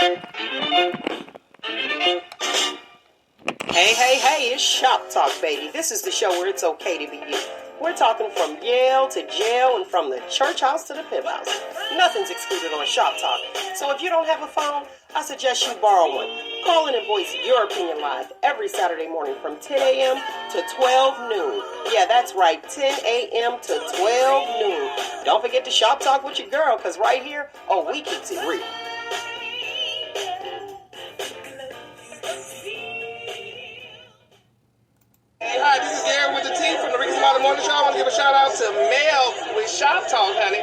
Hey, it's Shop Talk, baby. This is the show where it's okay to be you. We're talking from Yale to jail and from the church house to the pimp house. Nothing's excluded on Shop Talk. So if you don't have a phone, I suggest you borrow one. Call in and voice your opinion live every Saturday morning from 10 a.m. to 12 noon. Yeah, that's right, 10 a.m. to 12 noon. Don't forget to Shop Talk with your girl, because right here, we keeps it real. Hey, hi, this is Gary with the team from the Ricky Smiley Morning Show. I want to give a shout out to Mel with Shop Talk, honey.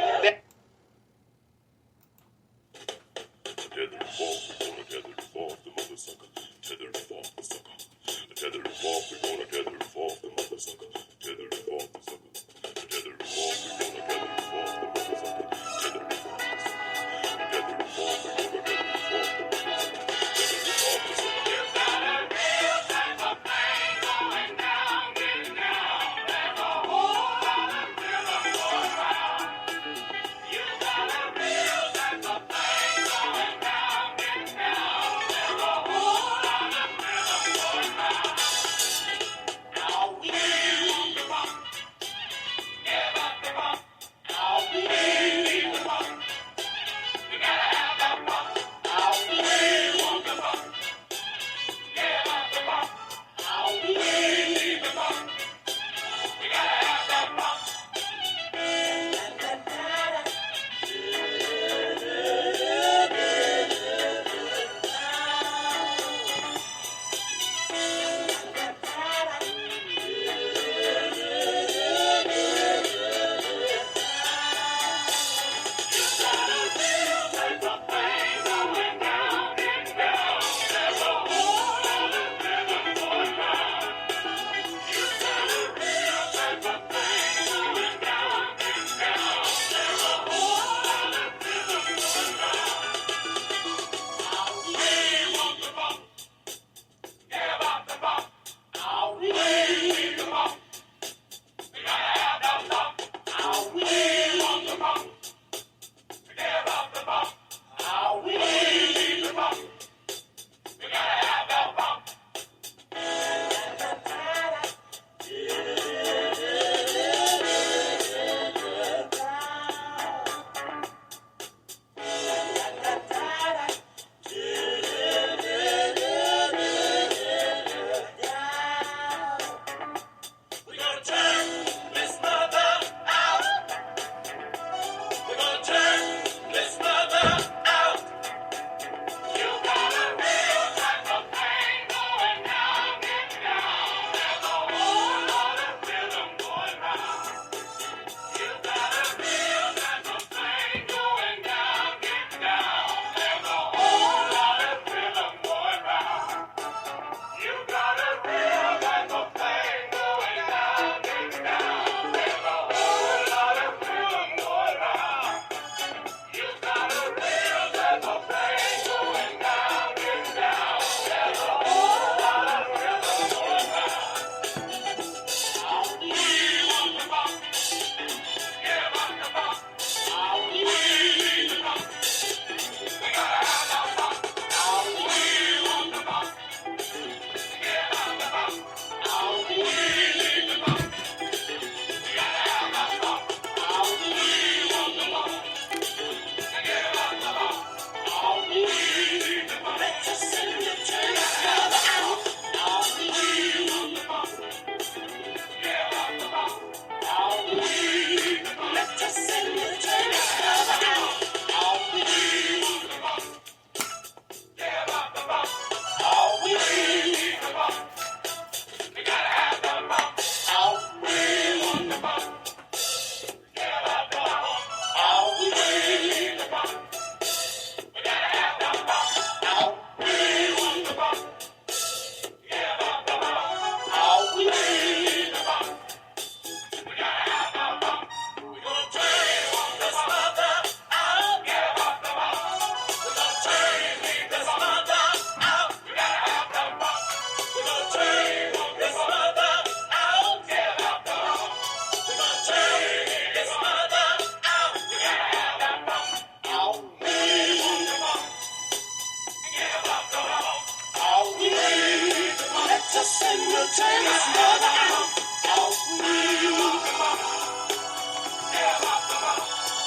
us and we'll turn this mother out.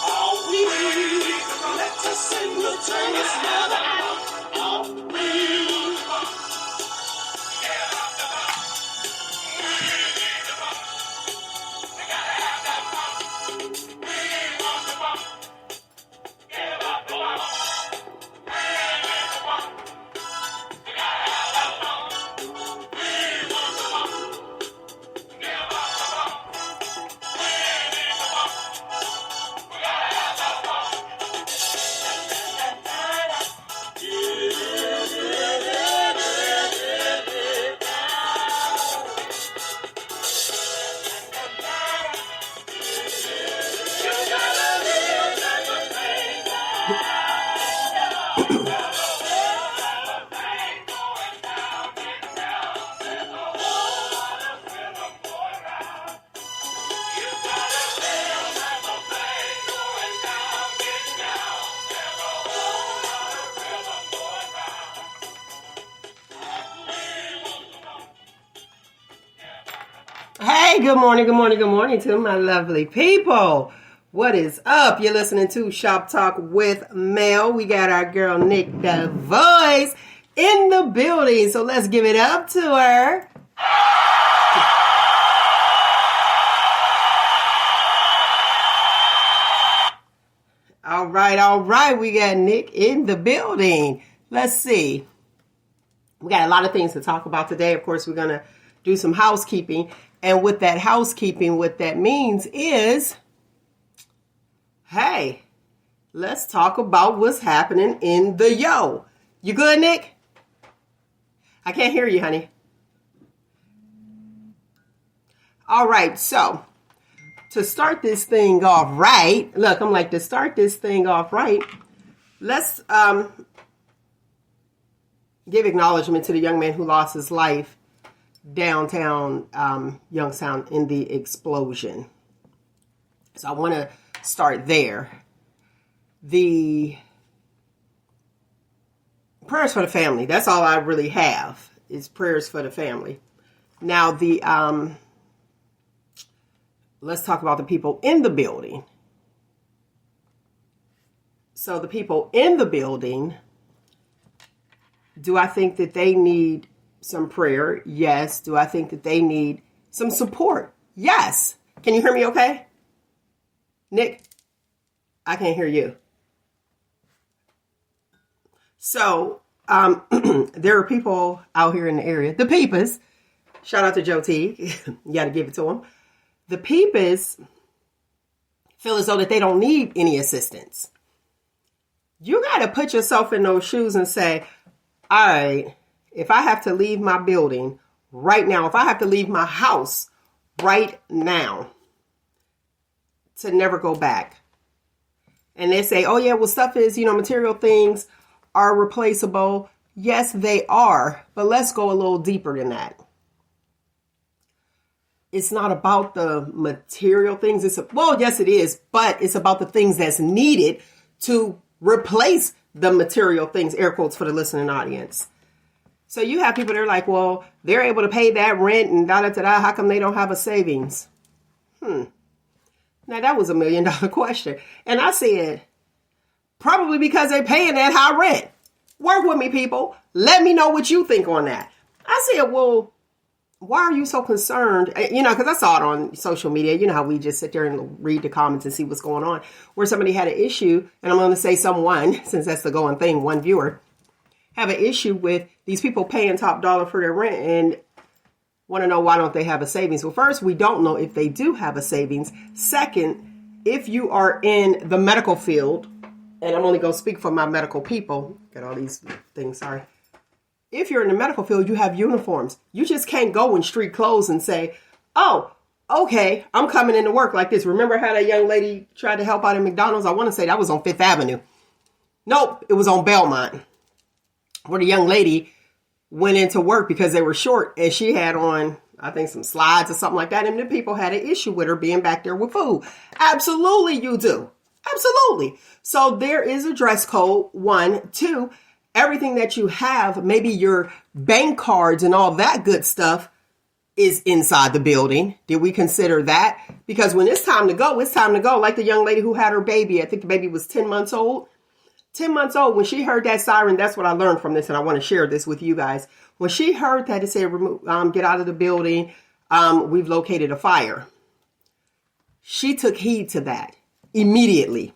All we let us and we'll turn this mother out. All we Hey, good morning to my lovely people. What is up? You're listening to Shop Talk with Mel. We got our girl Nick the Voice in the building, so let's give it up to her. All right. We got Nick in the building. Let's see. We got a lot of things to talk about today. Of course, we're going to do some housekeeping. And with that housekeeping, what that means is, hey, let's talk about what's happening in the yo. You good, Nick? I can't hear you, honey. All right, so to start this thing off right, look, I'm like, to start this thing off right, let's give acknowledgement to the young man who lost his life downtown Youngstown in the explosion. So I want to start there. The prayers for the family. That's all I really have is prayers for the family. Now let's talk about the people in the building. So the people in the building, do I think that they need some prayer? Yes. Do I think that they need some support? Yes. Can you hear me okay? Nick, I can't hear you. So, there are people out here in the area, the peepers. Shout out to Joe T. You got to give it to them. The peepers feel as though that they don't need any assistance. You got to put yourself in those shoes and say, all right, if I have to leave my building right now, if I have to leave my house right now to never go back. And they say, oh yeah, well stuff is, material things are replaceable. Yes, they are. But let's go a little deeper than that. It's not about the material things. Yes, it is. But it's about the things that's needed to replace the material things, air quotes for the listening audience. So you have people that are like, well, they're able to pay that rent and da-da-da-da. How come they don't have a savings? Now, that was $1 million question. And I said, probably because they're paying that high rent. Work with me, people. Let me know what you think on that. I said, well, why are you so concerned? Because I saw it on social media. You know how we just sit there and read the comments and see what's going on. Where somebody had an issue, and I'm going to say someone, since that's the going thing, one viewer, have an issue with these people paying top dollar for their rent and want to know why don't they have a savings. Well, first, we don't know if they do have a savings. Second, if you are in the medical field, and I'm only going to speak for my medical people, got all these things, sorry. If you're in the medical field, you have uniforms. You just can't go in street clothes and say, oh, okay, I'm coming into work like this. Remember how that young lady tried to help out at McDonald's? I want to say that was on Fifth Avenue. Nope, it was on Belmont, where the young lady went into work because they were short and she had on, I think, some slides or something like that. And the people had an issue with her being back there with food. Absolutely, you do. Absolutely. So there is a dress code, 1, 2. everything that you have, maybe your bank cards and all that good stuff, is inside the building. Did we consider that? Because when it's time to go, it's time to go. Like the young lady who had her baby, I think the baby was 10 months old. 10 months old, when she heard that siren, that's what I learned from this, and I want to share this with you guys. When she heard that it said, get out of the building, we've located a fire. She took heed to that immediately.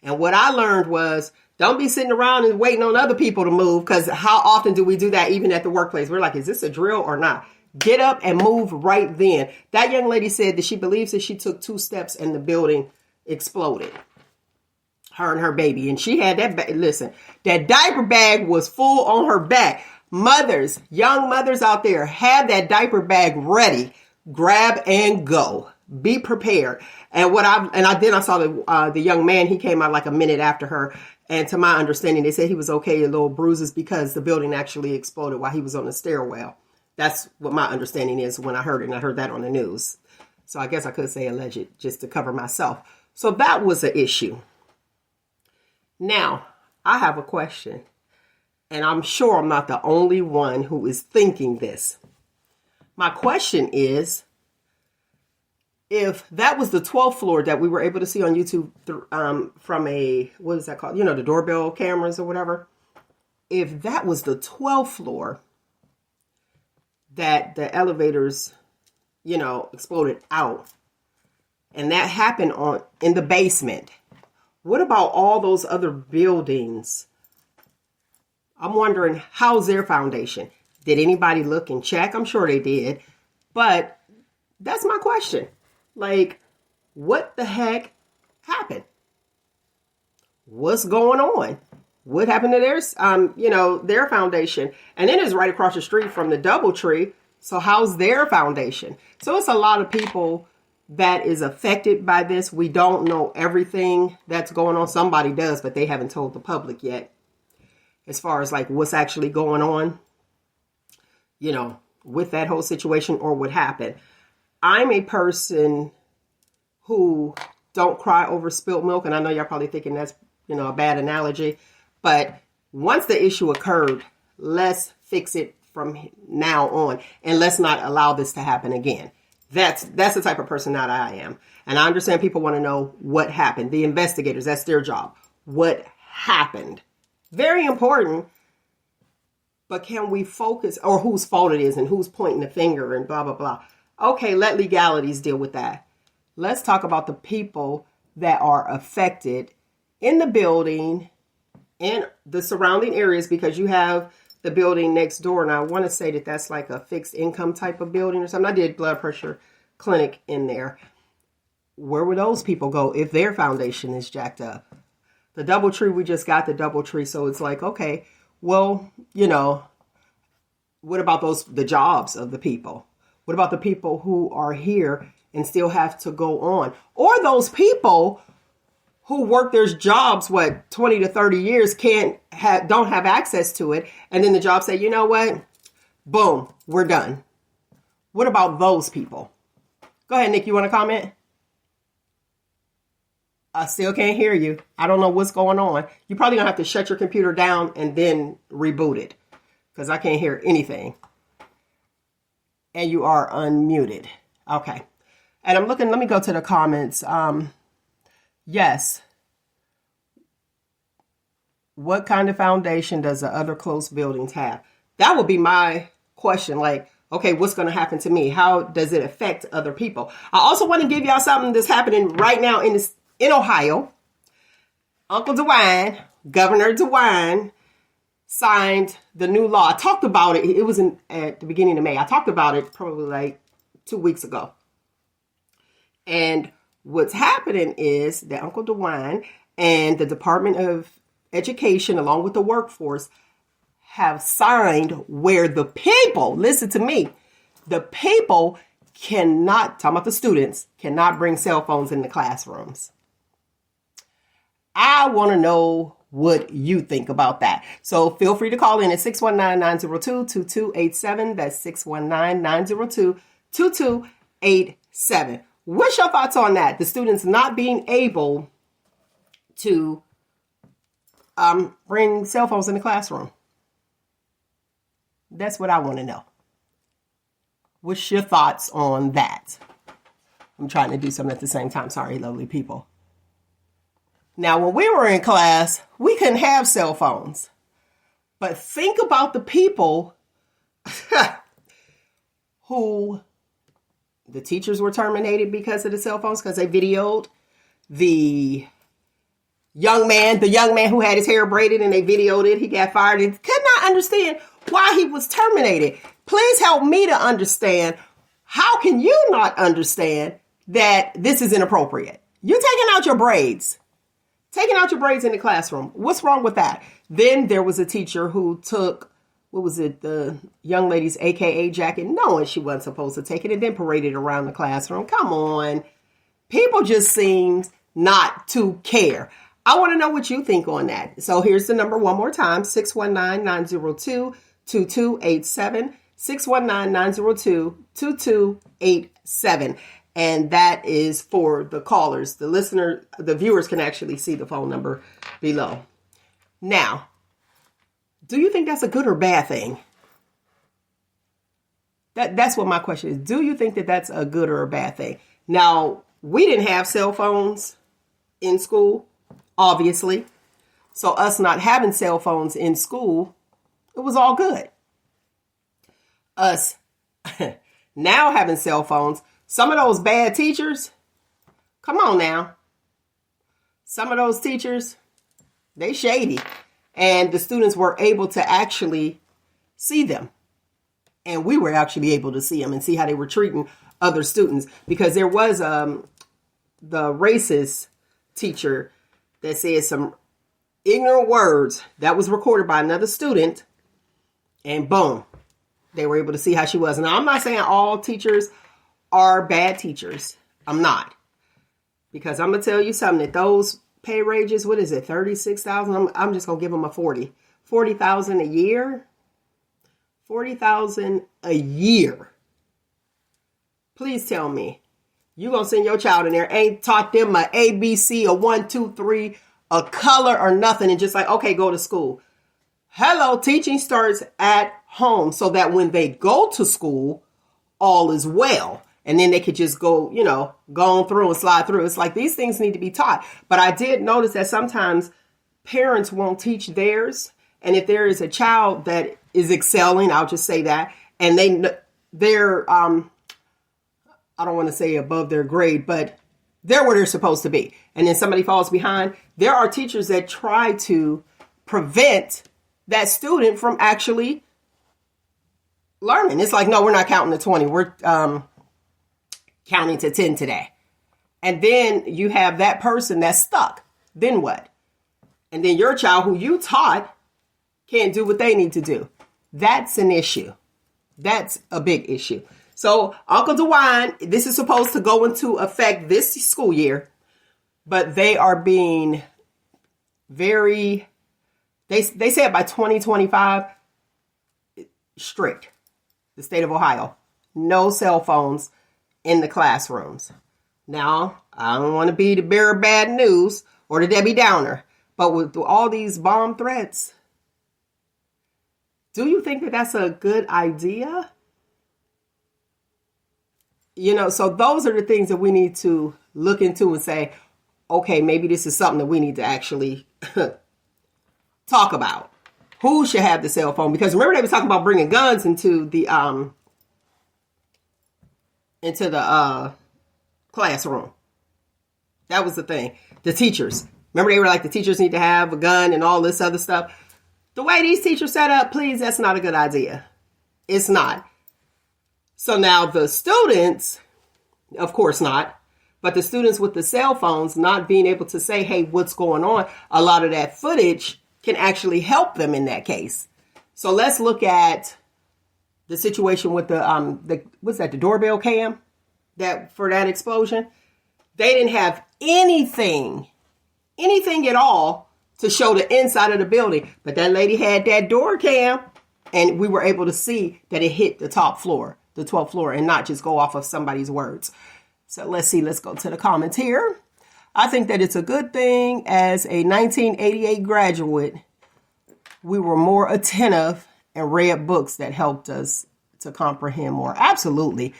And what I learned was, don't be sitting around and waiting on other people to move, because how often do we do that even at the workplace? We're like, is this a drill or not? Get up and move right then. That young lady said that she believes that she took 2 steps and the building exploded. Her and her baby. And she had that, listen, that diaper bag was full on her back. Mothers, young mothers out there, have that diaper bag ready. Grab and go. Be prepared. And I saw the young man, he came out like a minute after her. And to my understanding, they said he was okay, a little bruises, because the building actually exploded while he was on the stairwell. That's what my understanding is when I heard it, and I heard that on the news. So I guess I could say alleged just to cover myself. So that was an issue. Now, I have a question, and I'm sure I'm not the only one who is thinking this. My question is, if that was the 12th floor that we were able to see on YouTube from what is that called? The doorbell cameras or whatever. If that was the 12th floor that the elevators, exploded out, and that happened in the basement, what about all those other buildings? I'm wondering, how's their foundation? Did anybody look and check? I'm sure they did, but that's my question. Like, what the heck happened? What's going on? What happened to their foundation? And then it's right across the street from the DoubleTree. So how's their foundation? So it's a lot of people that is affected by this. We don't know everything that's going on. Somebody does, but they haven't told the public yet. As far as like what's actually going on, with that whole situation or what happened. I'm a person who don't cry over spilt milk. And I know y'all probably thinking that's, a bad analogy. But once the issue occurred, let's fix it from now on. And let's not allow this to happen again. That's the type of person that I am. And I understand people want to know what happened. The investigators, that's their job. What happened? Very important. But can we focus, or whose fault it is and who's pointing the finger and blah, blah, blah. Okay, let legalities deal with that. Let's talk about the people that are affected in the building and the surrounding areas, because you have the building next door. And I want to say that that's like a fixed income type of building or something. I did blood pressure clinic in there. Where would those people go if their foundation is jacked up? The DoubleTree, we just got the DoubleTree. So it's like, okay, well, what about the jobs of the people? What about the people who are here and still have to go on? Or those people who work their jobs, 20 to 30 years, don't have access to it. And then the job say, you know what? Boom, we're done. What about those people? Go ahead, Nick, you want to comment? I still can't hear you. I don't know what's going on. You're probably going to have to shut your computer down and then reboot it, because I can't hear anything. And you are unmuted. Okay. And I'm looking, let me go to the comments. Yes. What kind of foundation does the other close buildings have? That would be my question. Like, okay, what's going to happen to me? How does it affect other people? I also want to give y'all something that's happening right now in Ohio. Uncle DeWine, Governor DeWine, signed the new law. I talked about it. It was at the beginning of May. I talked about it probably like 2 weeks ago. And what's happening is that Uncle DeWine and the Department of Education, along with the workforce, have signed where the people, listen to me, the people cannot, talking about the students, cannot bring cell phones in the classrooms. I want to know what you think about that. So feel free to call in at 619-902-2287. That's 619-902-2287. What's your thoughts on that? The students not being able to bring cell phones in the classroom? That's what I want to know. What's your thoughts on that? I'm trying to do something at the same time. Sorry, lovely people. Now, when we were in class, we couldn't have cell phones. But think about the people who the teachers were terminated because of the cell phones, because they videoed the young man who had his hair braided and they videoed it. He got fired and could not understand why he was terminated. Please help me to understand. How can you not understand that this is inappropriate? You're taking out your braids. Taking out your braids in the classroom. What's wrong with that? Then there was a teacher who took, the young lady's AKA jacket, knowing she wasn't supposed to take it, and then paraded around the classroom. Come on. People just seem not to care. I want to know what you think on that. So here's the number one more time, 619-902-2287, 619-902-2287. And that is for the callers. The viewers can actually see the phone number below. Now, do you think that's a good or bad thing? That's what my question is. Do you think that that's a good or a bad thing? Now, we didn't have cell phones in school, obviously. So us not having cell phones in school, it was all good. Us now having cell phones, some of those bad teachers, come on now. Some of those teachers, they shady. And the students were able to actually see them. And we were actually able to see them and see how they were treating other students. Because there was the racist teacher that said some ignorant words that was recorded by another student. And boom, they were able to see how she was. Now, I'm not saying all teachers are bad teachers. I'm not. Because I'm going to tell you something, that those pay ranges, what is it, 36,000? I'm just going to give them a 40. 40,000 a year? 40,000 a year. Please tell me, you going to send your child in there, ain't taught them a ABC, a 1, 2, 3, a color or nothing, and just like, okay, go to school. Hello, teaching starts at home so that when they go to school, all is well. And then they could just go, go on through and slide through. It's like these things need to be taught. But I did notice that sometimes parents won't teach theirs. And if there is a child that is excelling, I'll just say that, and they're, I don't want to say above their grade, but they're where they're supposed to be. And then somebody falls behind. There are teachers that try to prevent that student from actually learning. It's like, no, we're not counting to 20. We're counting to 10 today. And then you have that person that's stuck. Then what? And then your child who you taught can't do what they need to do. That's an issue. That's a big issue. So Uncle DeWine, this is supposed to go into effect this school year, but they are being very, they said by 2025, strict. The state of Ohio, no cell phones in the classrooms. Now, I don't want to be the bearer of bad news or the Debbie Downer, but with all these bomb threats, do you think that that's a good idea? So those are the things that we need to look into and say, okay, maybe this is something that we need to actually talk about. Who should have the cell phone? Because remember they were talking about bringing guns into the classroom. That was the thing. The teachers. Remember they were like, the teachers need to have a gun and all this other stuff. The way these teachers set up, please, that's not a good idea. It's not. So now the students, of course not, but the students with the cell phones not being able to say, hey, what's going on? A lot of that footage can actually help them in that case. So let's look at the situation with the doorbell cam for that explosion. They didn't have anything at all to show the inside of the building, but that lady had that door cam, and we were able to see that it hit the top floor, the 12th floor, and not just go off of somebody's words. So let's see. Let's go to the comments here. I think that it's a good thing as a 1988 graduate, we were more attentive and read books that helped us to comprehend more. Absolutely.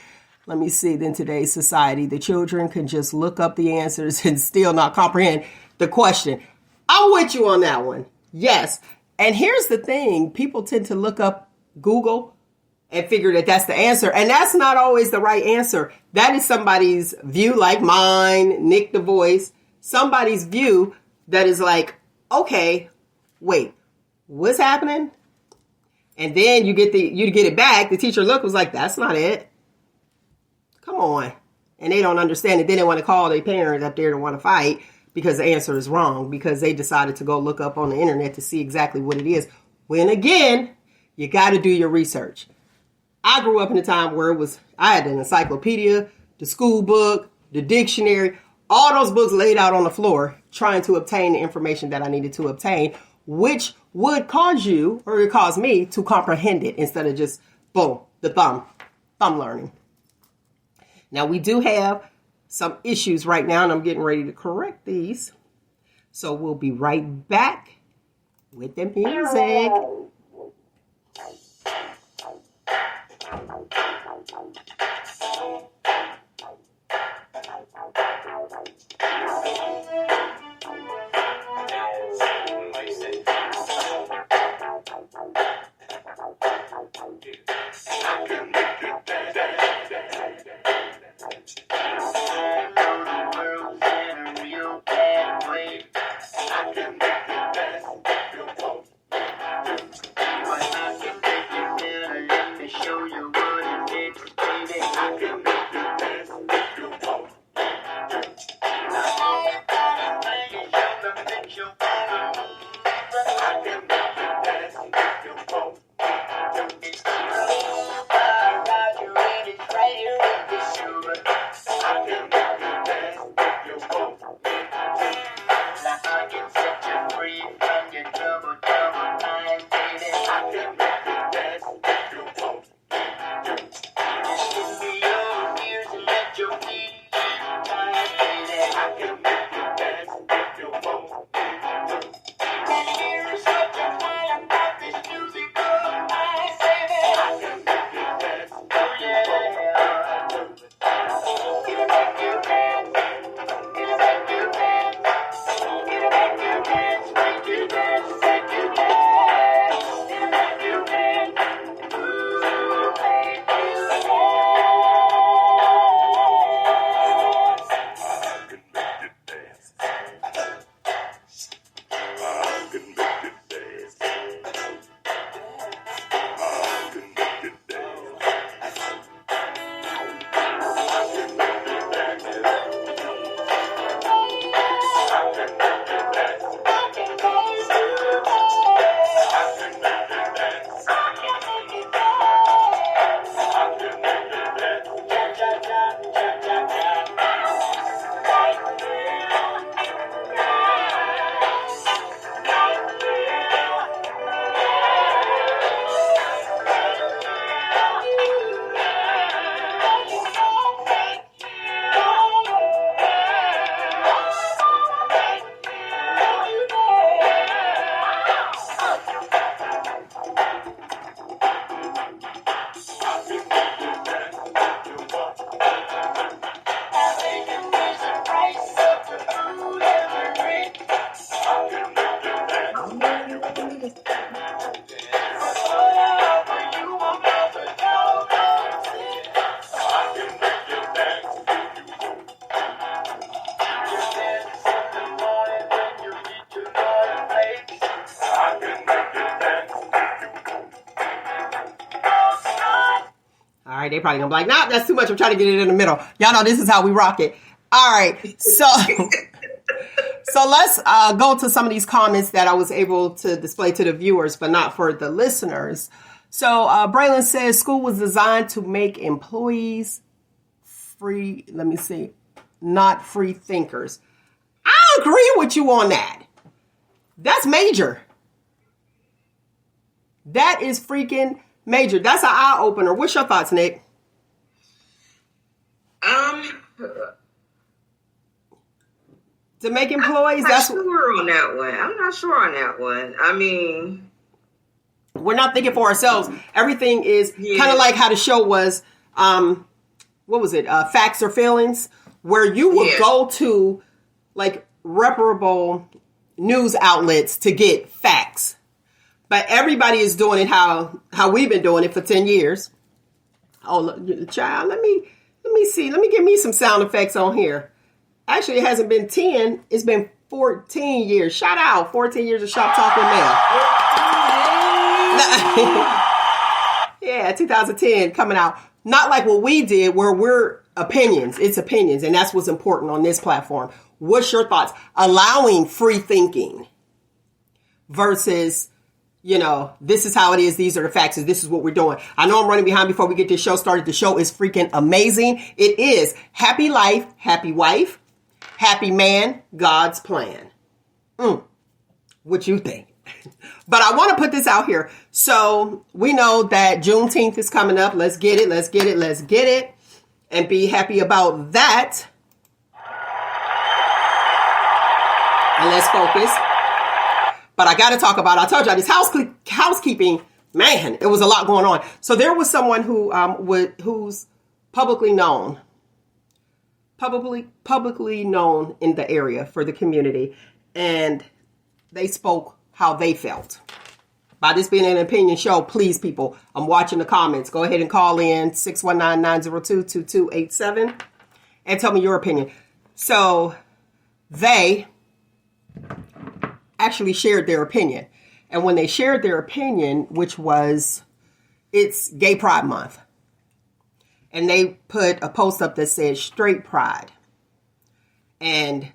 Let me see. In today's society, the children can just look up the answers and still not comprehend the question. I'm with you on that one. Yes. And here's the thing. People tend to look up Google and figure that that's the answer. And that's not always the right answer. That is somebody's view, like mine, Nick the Voice, somebody's view that is like, okay, wait, what's happening? And then you get it back. The teacher was like, that's not it. Come on. And they don't understand it. Then they want to call their parents up there to want to fight because the answer is wrong, because they decided to go look up on the internet to see exactly what it is. When again, you got to do your research. I grew up in a time where I had an encyclopedia, the school book, the dictionary, all those books laid out on the floor, trying to obtain the information that I needed to obtain, which would cause you, or it caused me, to comprehend it instead of just, boom, the thumb learning. Now, we do have some issues right now, and I'm getting ready to correct these. So we'll be right back with the music. All right, they probably gonna be like, nah, that's too much. I'm trying to get it in the middle. Y'all know this is how we rock it. All right, so let's go to some of these comments that I was able to display to the viewers, but not for the listeners. So Braylon says school was designed to make employees free. Let me see, not free thinkers. I agree with you on that. That's major. That is freaking major. That's an eye opener. What's your thoughts, Nick? to make employees. I'm not sure on that one. I'm not sure on that one. I mean, we're not thinking for ourselves. Everything is kind of like how the show was. What was it? Facts or Feelings, where you would go to like reputable news outlets to get facts, but everybody is doing it how we've been doing it for 10 years. Oh, child, let me see. Let me get me some sound effects on here. Actually, it hasn't been 10. It's been 14 years. Shout out 14 years of Shop Talk with Mel. Yeah, 2010 coming out. Not like what we did where we're opinions. It's opinions. And that's what's important on this platform. What's your thoughts? Allowing free thinking versus, this is how it is. These are the facts. This is what we're doing. I know I'm running behind before we get this show started. The show is freaking amazing. It is happy life, happy wife, happy man, God's plan. What you think? But I want to put this out here. So we know that Juneteenth is coming up. Let's get it. Let's get it. Let's get it. And be happy about that. And let's focus. But I got to talk about, I told you, this housekeeping, man, it was a lot going on. So there was someone who's publicly known in the area for the community. And they spoke how they felt. By this being an opinion show, please, people, I'm watching the comments. Go ahead and call in 619-902-2287 and tell me your opinion. So they actually shared their opinion. And when they shared their opinion, which was, it's Gay Pride Month. And they put a post up that said straight pride. And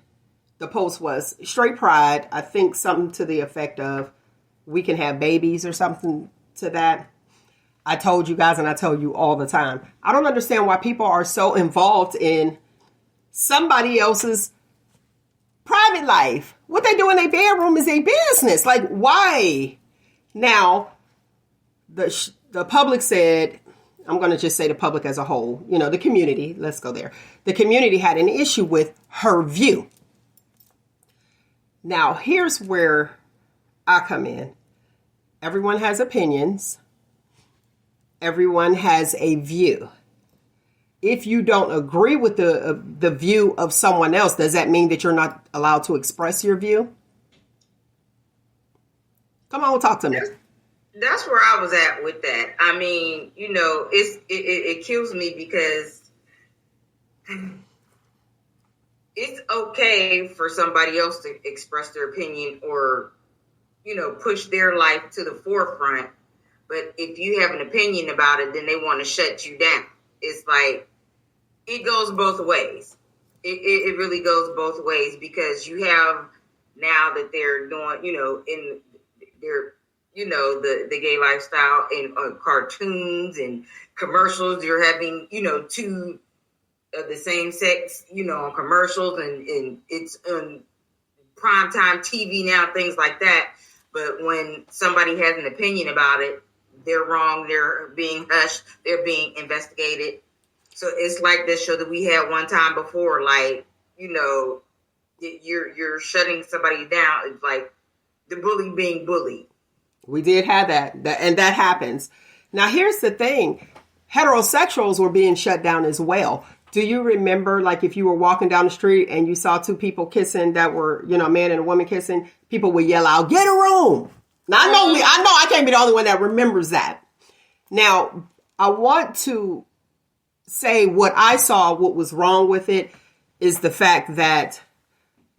the post was straight pride. I think something to the effect of we can have babies or something to that. I told you guys, and I tell you all the time, I don't understand why people are so involved in somebody else's private life. What they do in their bedroom is their business. Like, why? Now, the public said, I'm going to just say the public as a whole, the community, let's go there. The community had an issue with her view. Now, here's where I come in. Everyone has opinions. Everyone has a view. If you don't agree with the view of someone else, does that mean that you're not allowed to express your view? Come on, talk to me. That's where I was at with that. I mean, it kills me because it's okay for somebody else to express their opinion or, push their life to the forefront. But if you have an opinion about it, then they want to shut you down. It's like, it goes both ways. It really goes both ways because you have now that they're doing, in their, the gay lifestyle in cartoons and commercials. You're having, two of the same sex, on commercials and it's on primetime TV now, things like that. But when somebody has an opinion about it, they're wrong. They're being hushed. They're being investigated. So it's like this show that we had one time before, like, you're shutting somebody down. It's like the bully being bullied. We did have that, and that happens. Now, here's the thing. Heterosexuals were being shut down as well. Do you remember, like, if you were walking down the street and you saw two people kissing that were, a man and a woman kissing, people would yell out, "Get a room." Now, I know I can't be the only one that remembers that. Now, I want to say what I saw, what was wrong with it, is the fact that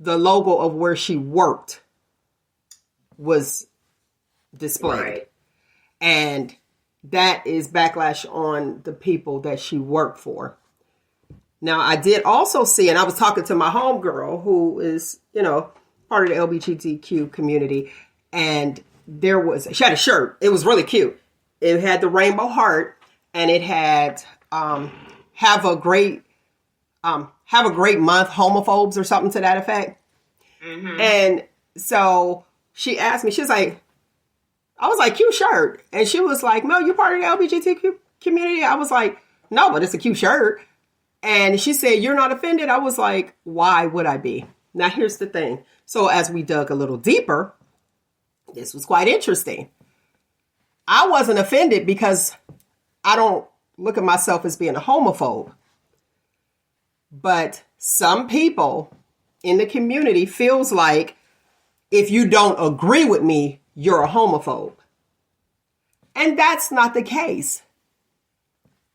the logo of where she worked was displayed. Right. And that is backlash on the people that she worked for. Now, I did also see, and I was talking to my homegirl who is, part of the LGBTQ community, and she had a shirt. It was really cute. It had the rainbow heart, and it had have a great month, homophobes or something to that effect. Mm-hmm. And so she asked me, I was like, cute shirt. And she was like, "Mel, you part of the LGBTQ community?" I was like, "No, but it's a cute shirt." And she said, "You're not offended?" I was like, "Why would I be?" Now, here's the thing. So as we dug a little deeper, this was quite interesting. I wasn't offended because I don't look at myself as being a homophobe. But some people in the community feels like if you don't agree with me, you're a homophobe. And that's not the case.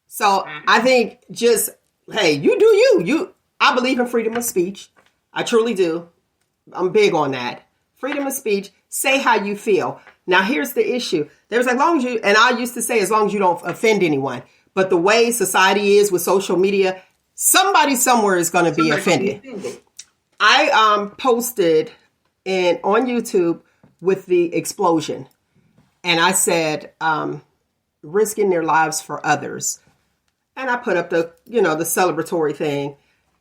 So I think just, hey, you do you. I believe in freedom of speech. I truly do. I'm big on that. Freedom of speech. Say how you feel. Now, here's the issue. There's as long as you, and I used to say, as long as you don't offend anyone. But the way society is with social media, somebody somewhere is going to be offended. I posted on YouTube with the explosion. And I said, risking their lives for others. And I put up the celebratory thing.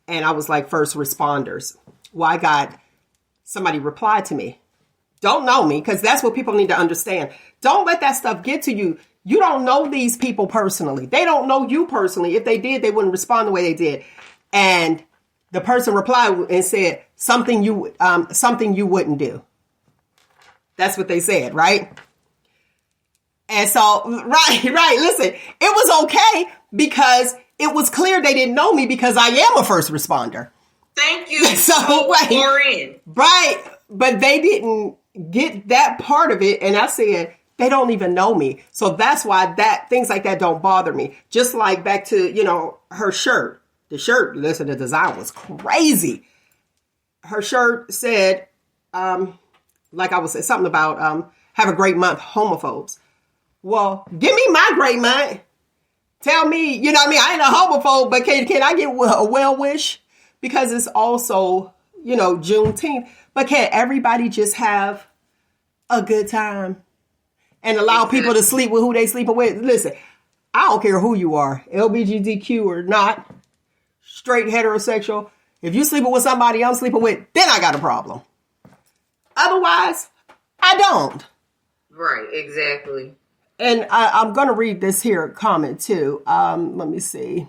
And I was like, first responders. Well, I got somebody replied to me. Don't know me, because that's what people need to understand. Don't let that stuff get to you. You don't know these people personally. They don't know you personally. If they did, they wouldn't respond the way they did. And the person replied and said something you wouldn't do. That's what they said, right? And so, right. Listen, it was okay because it was clear they didn't know me because I am a first responder. Thank you. So, right. But they didn't get that part of it. And I said, they don't even know me. So that's why things like that don't bother me. Just like back to, her shirt. The shirt, listen, the design was crazy. Her shirt said, like I was saying, something about have a great month, homophobes. Well, give me my great month. Tell me, you know what I mean? I ain't a homophobe, but can I get a well wish? Because it's also, Juneteenth. But can everybody just have a good time and allow people to sleep with who they sleeping with? Listen, I don't care who you are, LGBTQ or not, straight, heterosexual. If you sleeping with somebody I'm sleeping with, then I got a problem. Otherwise, I don't. Right, exactly. And I'm going to read this here comment too. Let me see.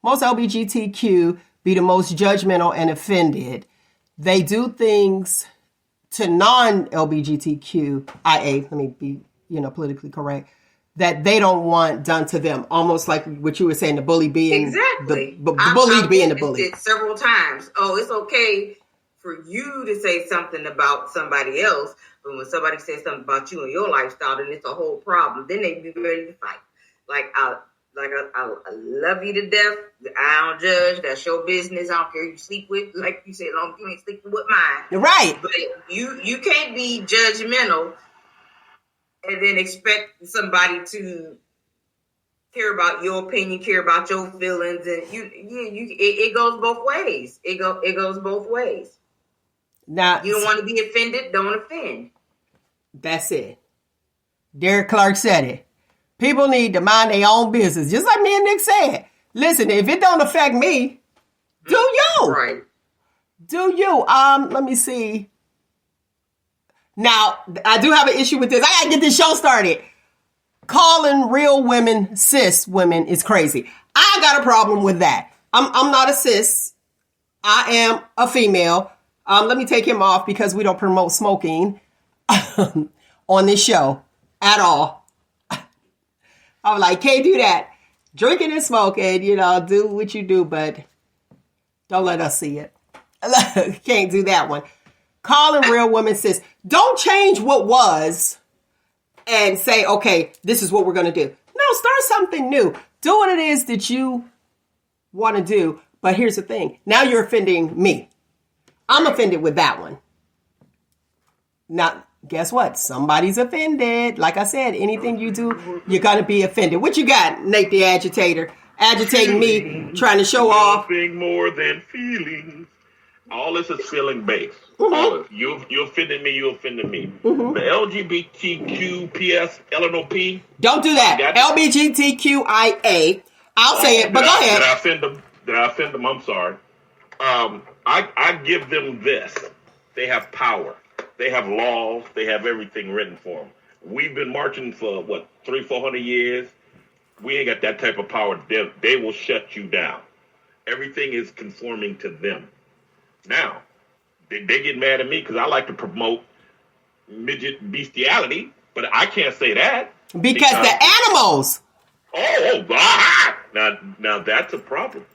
Most LGBTQ be the most judgmental and offended. They do things to non-LGBTQIA, let me be, politically correct, that they don't want done to them. Almost like what you were saying, the bully being exactly. the bullied being the bully. Several times. Oh, it's okay for you to say something about somebody else, but when somebody says something about you and your lifestyle, then it's a whole problem. Then they be ready to fight. I love you to death. I don't judge. That's your business. I don't care who you sleep with. Like you said, as long as you ain't sleeping with mine. Right. But you can't be judgmental and then expect somebody to care about your opinion, care about your feelings, and it goes both ways. It goes both ways. Now, you don't want to be offended, don't offend. That's it. Derek Clark said it. People need to mind their own business, just like me and Nick said. Listen, if it don't affect me, do you? Right. Do you? Let me see. Now, I do have an issue with this. I gotta get this show started. Calling real women cis women is crazy. I got a problem with that. I'm not a cis. I am a female. Let me take him off because we don't promote smoking on this show at all. I'm like, can't do that. Drinking and smoking, do what you do, but don't let us see it. Can't do that one. Calling real women cis. Don't change what was and say, okay, this is what we're going to do. No, start something new. Do what it is that you want to do. But here's the thing. Now you're offending me. I'm offended with that one. Now, guess what? Somebody's offended. Like I said, anything you do, you're going to be offended. What you got, Nate the Agitator? Agitating me, trying to show off. Nothing more than feelings. All this is feeling based. Mm-hmm. You offended me, you offended me. Mm-hmm. The LGBTQPS, LNOP. Don't do that. LGBTQIA. I'll say it, but go ahead. Did I offend them? I'm sorry. I give them this. They have power. They have laws. They have everything written for them. We've been marching for, 300-400 years. We ain't got that type of power. They will shut you down. Everything is conforming to them. Now, they get mad at me because I like to promote midget bestiality, but I can't say that because the animals. Now that's a problem.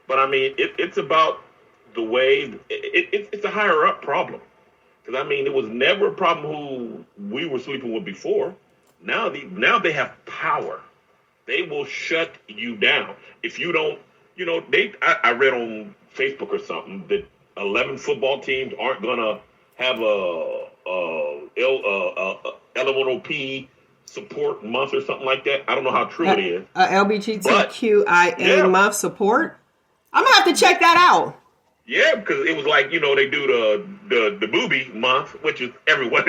But I mean, it's about the way it's a higher up problem. Because I mean, it was never a problem who we were sleeping with before. Now they have power. They will shut you down if you don't. You know, I read on Facebook or something that 11 football teams aren't gonna have a LMNOP support month or something like that. I don't know how true it is. LGBTQIA month support. I'm gonna have to check that out. Yeah, because it was like, you know, they do the booby month, which is everyone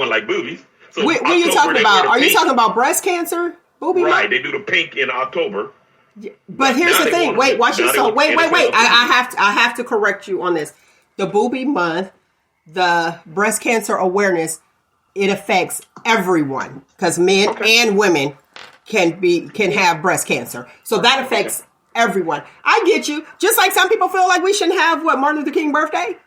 like boobies. So what are you talking about? Are you talking about breast cancer? Booby right, month? they do the pink in October. But here's the thing. Wait, watch this. So wait. I have to correct you on this. The booby month, the breast cancer awareness, it affects everyone because men and women can have breast cancer. So that affects everyone. I get you. Just like some people feel like we shouldn't have Martin Luther King birthday.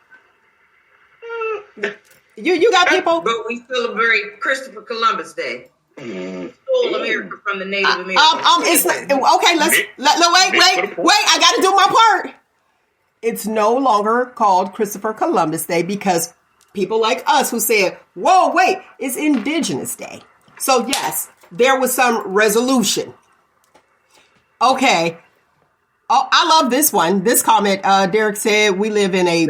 You got people, but we celebrate Christopher Columbus Day. Stole America from the Native Americans. It's not, okay. Wait. I got to do my part. It's no longer called Christopher Columbus Day because people like us who said, "Whoa, wait, it's Indigenous Day." So yes, there was some resolution. Okay. Oh, I love this one. This comment, Derek said, "We live in a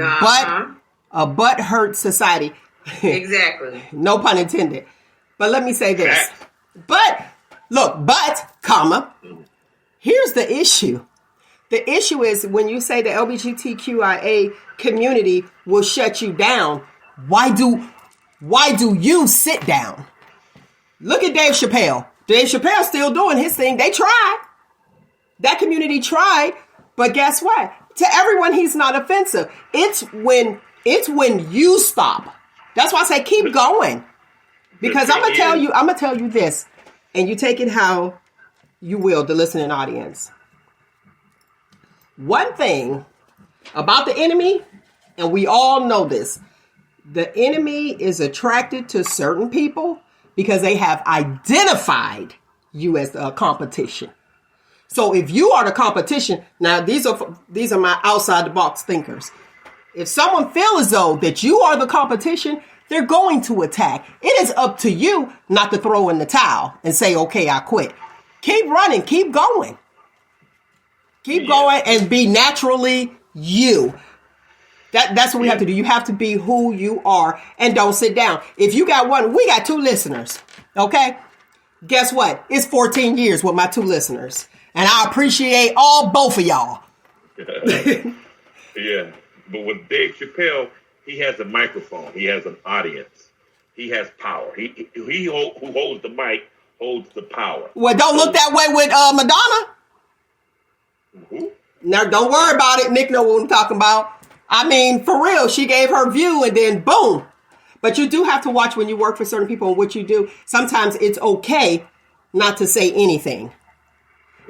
butt hurt society." Exactly. No pun intended. But let me say this. Comma, here's the issue. The issue is when you say the LGBTQIA community will shut you down, why do you sit down? Look at Dave Chappelle. Dave Chappelle's still doing his thing. They tried. That community tried, but guess what? To everyone, he's not offensive. It's when you stop. That's why I say keep going. Because I'm gonna tell you this, and you take it how you will, the listening audience. One thing about the enemy, and we all know this, the enemy is attracted to certain people because they have identified you as the competition. So if you are the competition, now these are my outside the box thinkers. If someone feels as though that you are the competition, they're going to attack. It is up to you not to throw in the towel and say, okay, I quit. Keep running. Keep going. Keep going and be naturally you. That's what we have to do. You have to be who you are and don't sit down. If you got one, we got 2 listeners. Okay? Guess what? It's 14 years with my 2 listeners. And I appreciate both of y'all. Yeah. But with Dave Chappelle, he has a microphone. He has an audience. He has power. He who holds the mic holds the power. Well, don't look that way with Madonna. Mm-hmm. Now, don't worry about it. Nick know what I'm talking about. I mean, for real, she gave her view and then boom. But you do have to watch when you work for certain people and what you do. Sometimes it's okay not to say anything.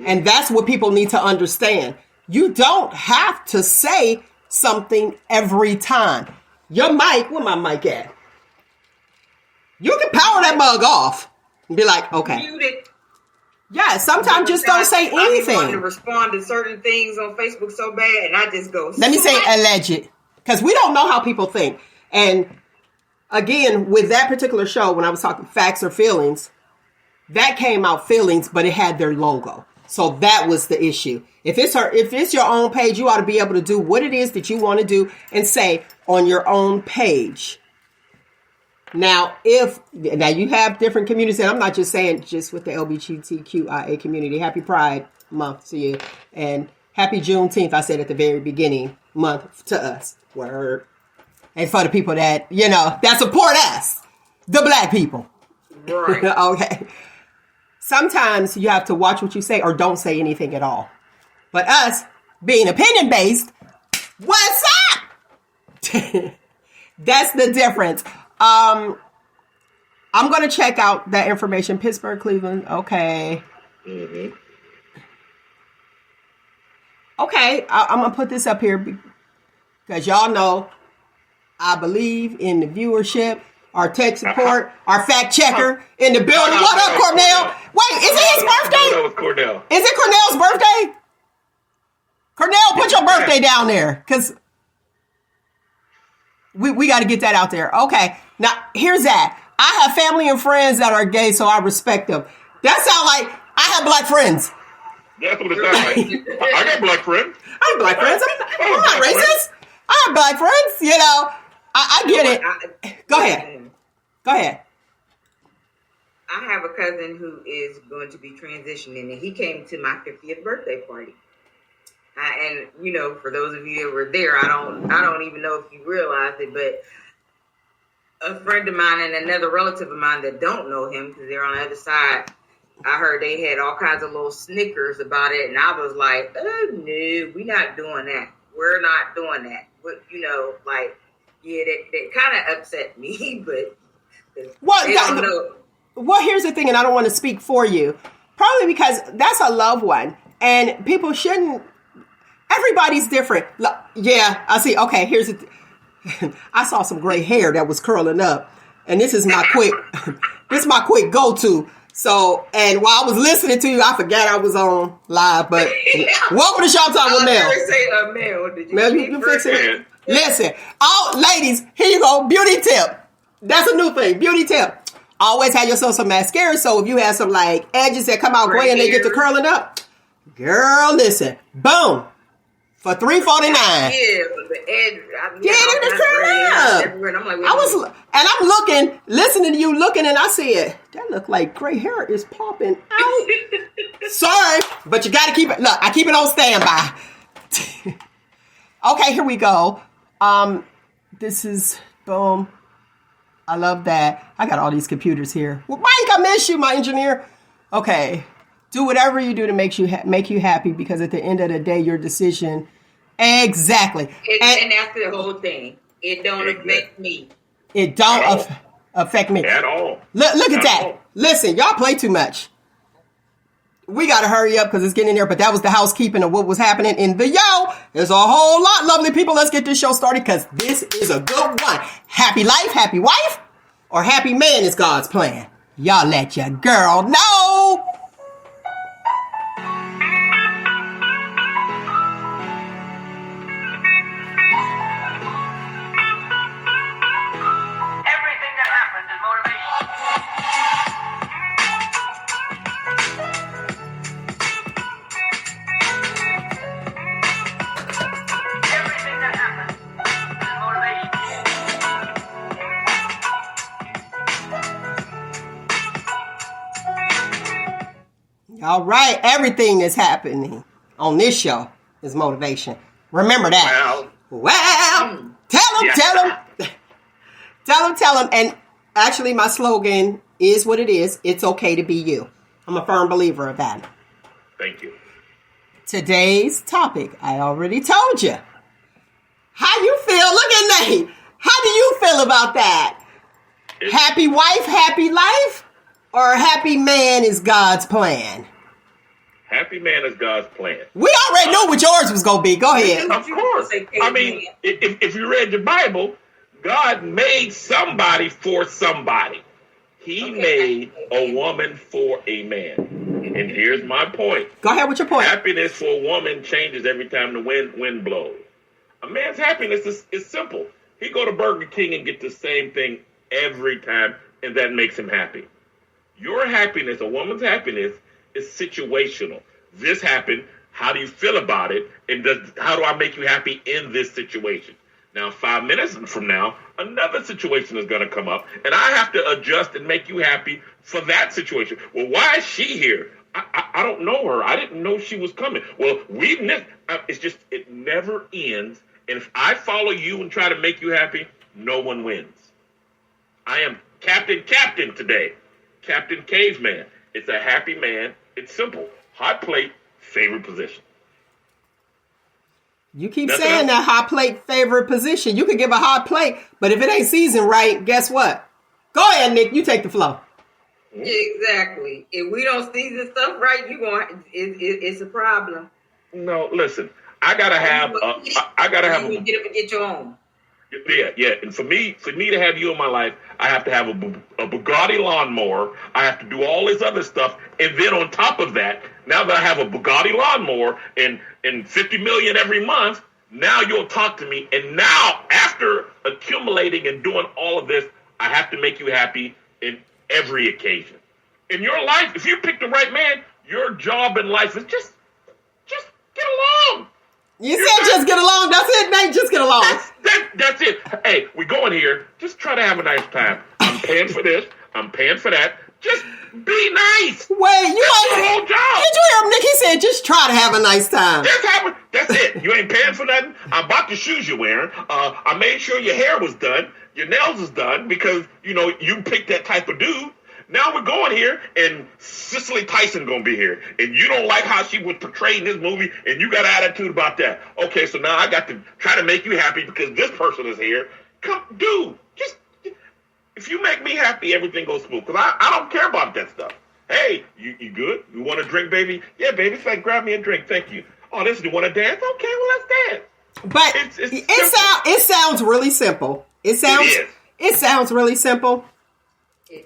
And that's what people need to understand. You don't have to say something every time. Your mic, where my mic at? You can power that mug off and be like, okay. Mute it. Yeah, sometimes just don't say anything. I want to respond to certain things on Facebook so bad, and I just go. Let me say alleged, because we don't know how people think. And again, with that particular show, when I was talking facts or feelings, that came out feelings, but it had their logo. So that was the issue. If it's your own page, you ought to be able to do what it is that you want to do and say on your own page. Now you have different communities, and I'm not just saying just with the LGBTQIA community. Happy Pride Month to you, and happy Juneteenth. I said at the very beginning, month to us. Word. And for the people that that support us, the black people. Right. Okay. Sometimes you have to watch what you say or don't say anything at all. But us, being opinion-based, what's up? That's the difference. I'm going to check out that information. Pittsburgh, Cleveland. Okay. Mm-hmm. Okay. I'm going to put this up here because y'all know I believe in the viewership, our tech support, our fact checker in the building. What up, Cornell? Wait, is it his birthday? That was Cornell. Is it Cornell's birthday? Cornell, put your birthday down there, because we got to get that out there. Okay, now here's that. I have family and friends that are gay, so I respect them. That sounds like I have black friends. That's what it sounds like. I got black friends. I have black friends. I'm not racist. I have black friends. You know, I get it. Go ahead. Go ahead. I have a cousin who is going to be transitioning, and he came to my 50th birthday party. And you know, for those of you that were there, I don't even know if you realized it, but a friend of mine and another relative of mine that don't know him because they're on the other side, I heard they had all kinds of little snickers about it, and I was like, oh no, we're not doing that. We're not doing that. But you know, like, yeah, that kind of upset me, but well, here's the thing, and I don't want to speak for you, probably because that's a loved one, and people shouldn't. Everybody's different. Yeah, I see. Okay, here's it. I saw some gray hair that was curling up, and this is my quick go-to. So, and while I was listening to you, I forgot I was on live. But welcome to Shop Talk with Mel. Mel, you fix it. Listen, all ladies, here you go. Beauty tip. That's a new thing. Beauty tip. Always have yourself some mascara. So if you have some like edges that come out gray and they get to curling up, girl, listen, boom. For $3.49. Yeah, the edge. I'm looking, listening to you looking, and I said, that look like gray hair is popping out. Sorry, but you got to keep it. Look, I keep it on standby. Okay, here we go. This is boom. I love that. I got all these computers here. Well, Mike, I miss you, my engineer. Okay. Do whatever you do to make you happy, because at the end of the day, your decision. Exactly. And that's the whole thing. It don't affect me. It don't affect me. At all. Look at that. Listen, y'all play too much. We got to hurry up because it's getting there. But that was the housekeeping of what was happening in the yo. There's a whole lot, lovely people. Let's get this show started because this is a good one. Happy life, happy wife, or happy man is God's plan. Y'all let your girl know. All right, everything that's happening on this show is motivation. Remember that. Well, tell them. And actually, my slogan is what it is. It's okay to be you. I'm a firm believer of that. Thank you. Today's topic, I already told you. How you feel? Look at Nate. How do you feel about that? Happy wife, happy life? Or happy man is God's plan? Happy man is God's plan. We already knew what yours was going to be. Go ahead. Of course. I mean, if you read your Bible, God made somebody for somebody. He made a woman for a man. And here's my point. Go ahead with your point. Happiness for a woman changes every time the wind blows. A man's happiness is simple. He go to Burger King and get the same thing every time, and that makes him happy. Your happiness, a woman's happiness, is situational. This happened. How do you feel about it? And how do I make you happy in this situation? Now, 5 minutes from now, another situation is going to come up, and I have to adjust and make you happy for that situation. Well, why is she here? I don't know her. I didn't know she was coming. Well, it's just, it never ends. And if I follow you and try to make you happy, no one wins. I am Captain today. Captain Caveman. It's a happy man. It's simple. Hot plate, favorite position. You keep saying that hot plate, favorite position. You could give a hot plate, but if it ain't seasoned right, guess what? Go ahead, Nick. You take the flow. Exactly. If we don't season stuff right, it's a problem. No, listen. I gotta have. You get up and get your own. Yeah. And for me to have you in my life, I have to have a Bugatti lawnmower. I have to do all this other stuff, and then on top of that, now that I have a Bugatti lawnmower and 50 million every month, now you'll talk to me. And now, after accumulating and doing all of this, I have to make you happy in every occasion. In your life, if you pick the right man, your job in life is just get along. You said just get along. That's it, Nate. Just get along. That's it. Hey, we going here. Just try to have a nice time. I'm paying for this. I'm paying for that. Just be nice. Wait, you That's the whole job. Did you hear him, Nick? He said just try to have a nice time. That's it. You ain't paying for nothing. I bought the shoes you're wearing. I made sure your hair was done. Your nails was done because, you picked that type of dude. Now we're going here, and Cicely Tyson gonna be here, and you don't like how she was portrayed in this movie, and you got an attitude about that. Okay, so now I got to try to make you happy because this person is here. Come, dude, just if you make me happy, everything goes smooth. Because I don't care about that stuff. Hey, you good? You want a drink, baby? Yeah, baby. It's like, grab me a drink. Thank you. Oh, you want to dance? Okay, well, let's dance. But it sounds really simple. It sounds really simple.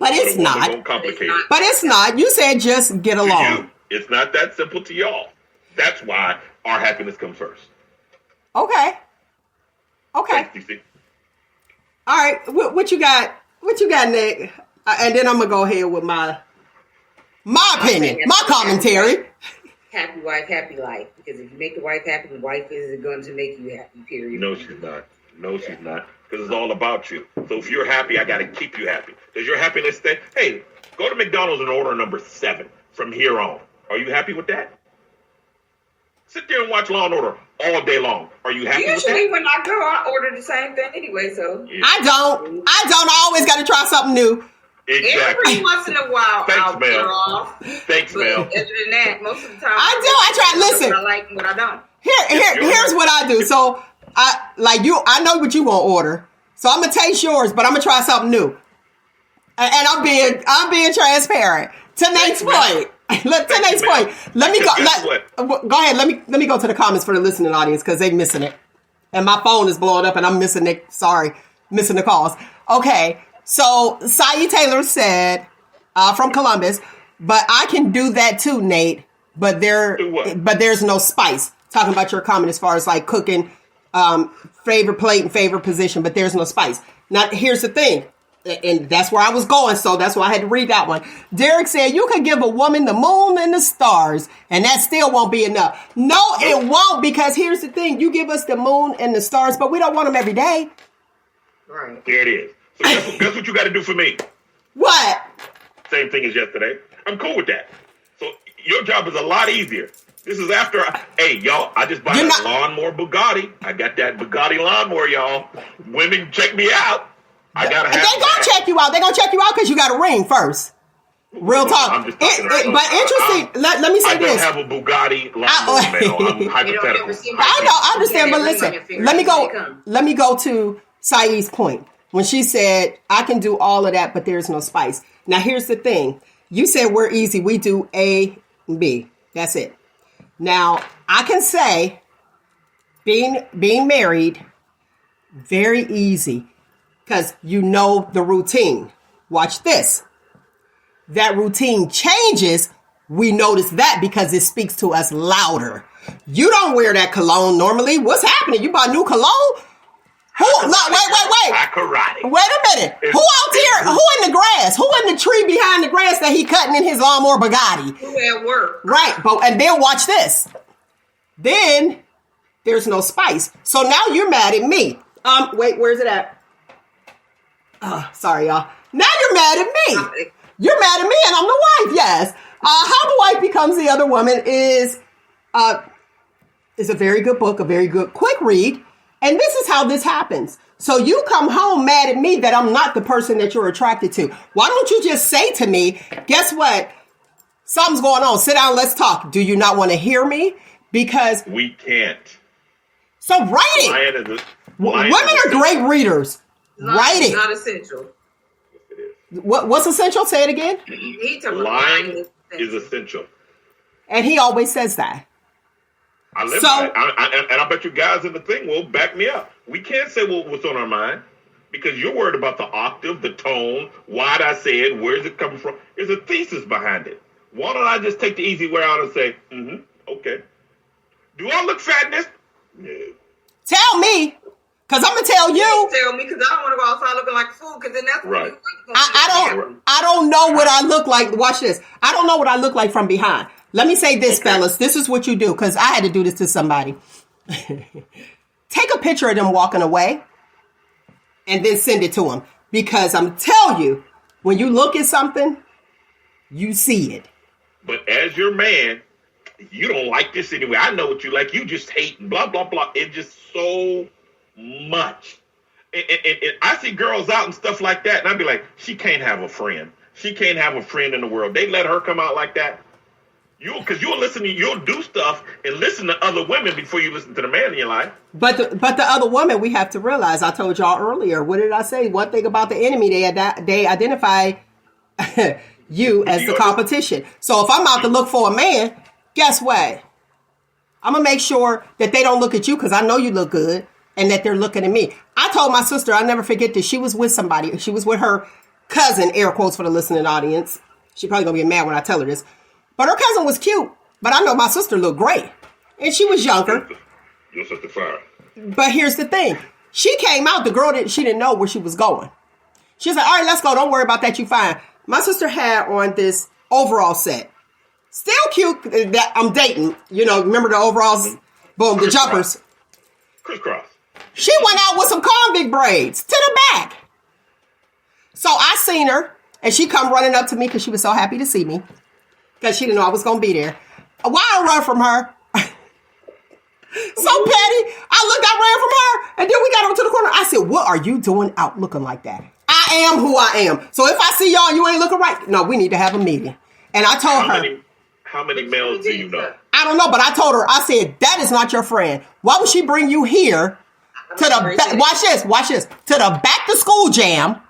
But it's not. But it's not. You said just get along. It's not that simple to y'all. That's why our happiness comes first. Okay. Thanks, DC. All right. What you got? What you got, Nick? And then I'm gonna go ahead with my opinion, my commentary. Happy wife, happy life. Because if you make the wife happy, the wife is going to make you happy. Period. No, she's not. She's not. Because it's all about you. So if you're happy, I got to keep you happy. Does your happiness stay? Hey, go to McDonald's and order number 7 from here on. Are you happy with that? Sit there and watch Law and Order all day long. Are you happy with that? Usually when I go, I order the same thing anyway, so. Yeah. I don't. I always got to try something new. Exactly. Every once in a while, I'll veer off. Thanks, Mel. Other than that, most of the time, I try. Listen. What I like and what I don't. Here's what I do. So, I know what you won't order. So I'm gonna taste yours, but I'm gonna try something new. And I'm being transparent. To Nate's point. To Nate's point. Let me go. Go ahead. Let me go to the comments for the listening audience because they're missing it, and my phone is blowing up, and I'm missing it. Sorry, missing the calls. Okay. So Sayi Taylor said from Columbus, but I can do that too, Nate. But there's no spice. Talking about your comment as far as like cooking, favorite plate and favorite position, but there's no spice. Now here's the thing, and that's where I was going, so that's why I had to read that one. Derek said you could give a woman the moon and the stars, and that still won't be enough. No, it won't, because here's the thing: you give us the moon and the stars, but we don't want them every day. Right. There it is. So guess what you got to do for me? What? Same thing as yesterday. I'm cool with that. So your job is a lot easier. This is after, hey, y'all, I just bought a lawnmower Bugatti. I got that Bugatti lawnmower, y'all. Women, check me out. I got to have They gonna check you out. They gonna check you out because you got a ring first. Real talk. I'm just but interesting, let me say this. I don't have a Bugatti lawnmower, I'm hypothetical. I understand, but listen. Let me go to Sai's point. When she said, I can do all of that, but there's no spice. Now, here's the thing. You said we're easy. We do A and B. That's it. Now, I can say being married, very easy because you know the routine. Watch this. That routine changes. We notice that because it speaks to us louder. You don't wear that cologne normally. What's happening? You bought new cologne? Who? No, wait. Karate. Wait a minute. Who out here? Who in the grass? Who in the tree behind the grass that he cutting in his lawnmower Bugatti? Who at work? Right. And then watch this. Then there's no spice. So now you're mad at me. Wait, where's it at? Sorry, y'all. Now you're mad at me. You're mad at me, and I'm the wife. Yes. How the Wife Becomes the Other Woman is a very good book, a very good quick read. And this is how this happens. So you come home mad at me that I'm not the person that you're attracted to. Why don't you just say to me, guess what? Something's going on. Sit down, let's talk. Do you not want to hear me? Because we can't. So write it. Women are great readers. Write it. Not essential. What's essential? Say it again. Lying is essential. And he always says that. I live by it. And I bet you guys in the thing will back me up. We can't say what's on our mind because you're worried about the octave, the tone, why'd I say it, where's it coming from? There's a thesis behind it. Why don't I just take the easy way out and say, okay. Do I look fat in this? No. Tell me, because I'm going to tell you. Tell me, because I don't want to go outside looking like a fool, because then that's right. I don't know what I look like. Watch this. I don't know what I look like from behind. Let me say this, fellas. This is what you do, because I had to do this to somebody. Take a picture of them walking away and then send it to them. Because I'm telling you, when you look at something, you see it. But as your man, you don't like this anyway. I know what you like. You just hate and blah, blah, blah. It's just so much. And I see girls out and stuff like that, and I'd be like, she can't have a friend. She can't have a friend in the world. They let her come out like that. Because you'll do stuff and listen to other women before you listen to the man in your life. But the other woman, we have to realize, I told y'all earlier, what did I say? One thing about the enemy, they identify you as the competition. So if I'm out to look for a man, guess what? I'm going to make sure that they don't look at you because I know you look good and that they're looking at me. I told my sister, I'll never forget this. She was with somebody. She was with her cousin, air quotes for the listening audience. She probably going to get mad when I tell her this. But her cousin was cute. But I know my sister looked great. And she was younger. Your sister fire. But here's the thing. She came out. The girl, she didn't know where she was going. She was like, all right, let's go. Don't worry about that. You fine. My sister had on this overall set. Still cute that I'm dating. You know, remember the overalls? Boom, the jumpers. Crisscross. She went out with some convict braids to the back. So I seen her, and she come running up to me because she was so happy to see me. Because she didn't know I was going to be there. Why I run from her? So petty. I ran from her, and then we got over to the corner. I said, what are you doing out looking like that? I am who I am. So if I see y'all and you ain't looking right, no, we need to have a meeting. And I told her. How many males do you know? I don't know, but I told her, I said, that is not your friend. Why would she bring you here to the, watch this, to the back to school jam.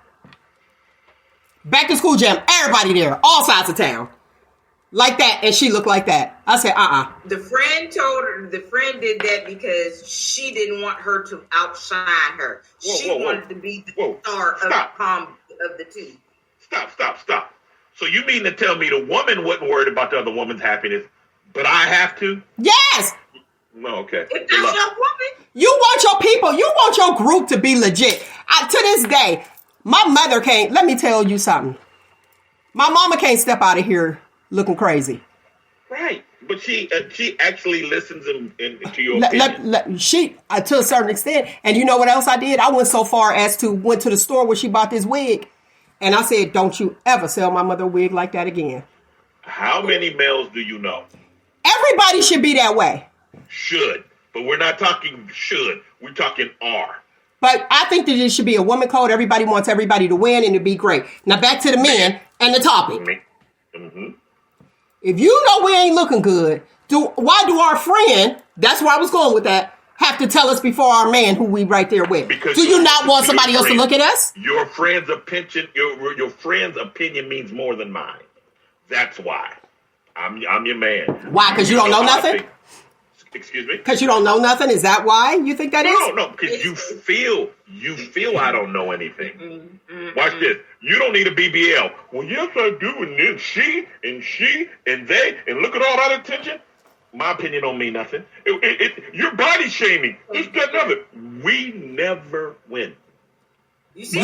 Back to school jam, everybody there, all sides of town. Like that, and she looked like that. I said, The friend told her, the friend did that because she didn't want her to outshine her. She wanted to be the star of the two. Stop. So you mean to tell me the woman wasn't worried about the other woman's happiness, but I have to? Yes. No, okay. If that's your woman. You want your people, you want your group to be legit. To this day, my mother can't, let me tell you something. My mama can't step out of here looking crazy. Right. But she actually listens to your opinion. She, to a certain extent. And you know what else I did? I went so far as to went to the store where she bought this wig. And I said, don't you ever sell my mother a wig like that again. How many males do you know? Everybody should be that way. Should. But we're not talking should. We're talking are. But I think that it should be a woman code. Everybody wants everybody to win and to be great. Now back to the men and the topic. Mm-hmm. If you know we ain't looking good, why do our friend, that's where I was going with that, have to tell us before our man who we right there with? Because do you not want somebody else to look at us? Your friend's opinion, your friend's opinion means more than mine. That's why. I'm your man. Why? Because you don't know nothing? Excuse me? Because you don't know nothing? Is that why you think that is? No, because you feel I don't know anything. Watch this. You don't need a BBL. Well, yes, I do. And then she and they, and look at all that attention. My opinion don't mean nothing. You're body shaming. This, that, and other. We never win. You see,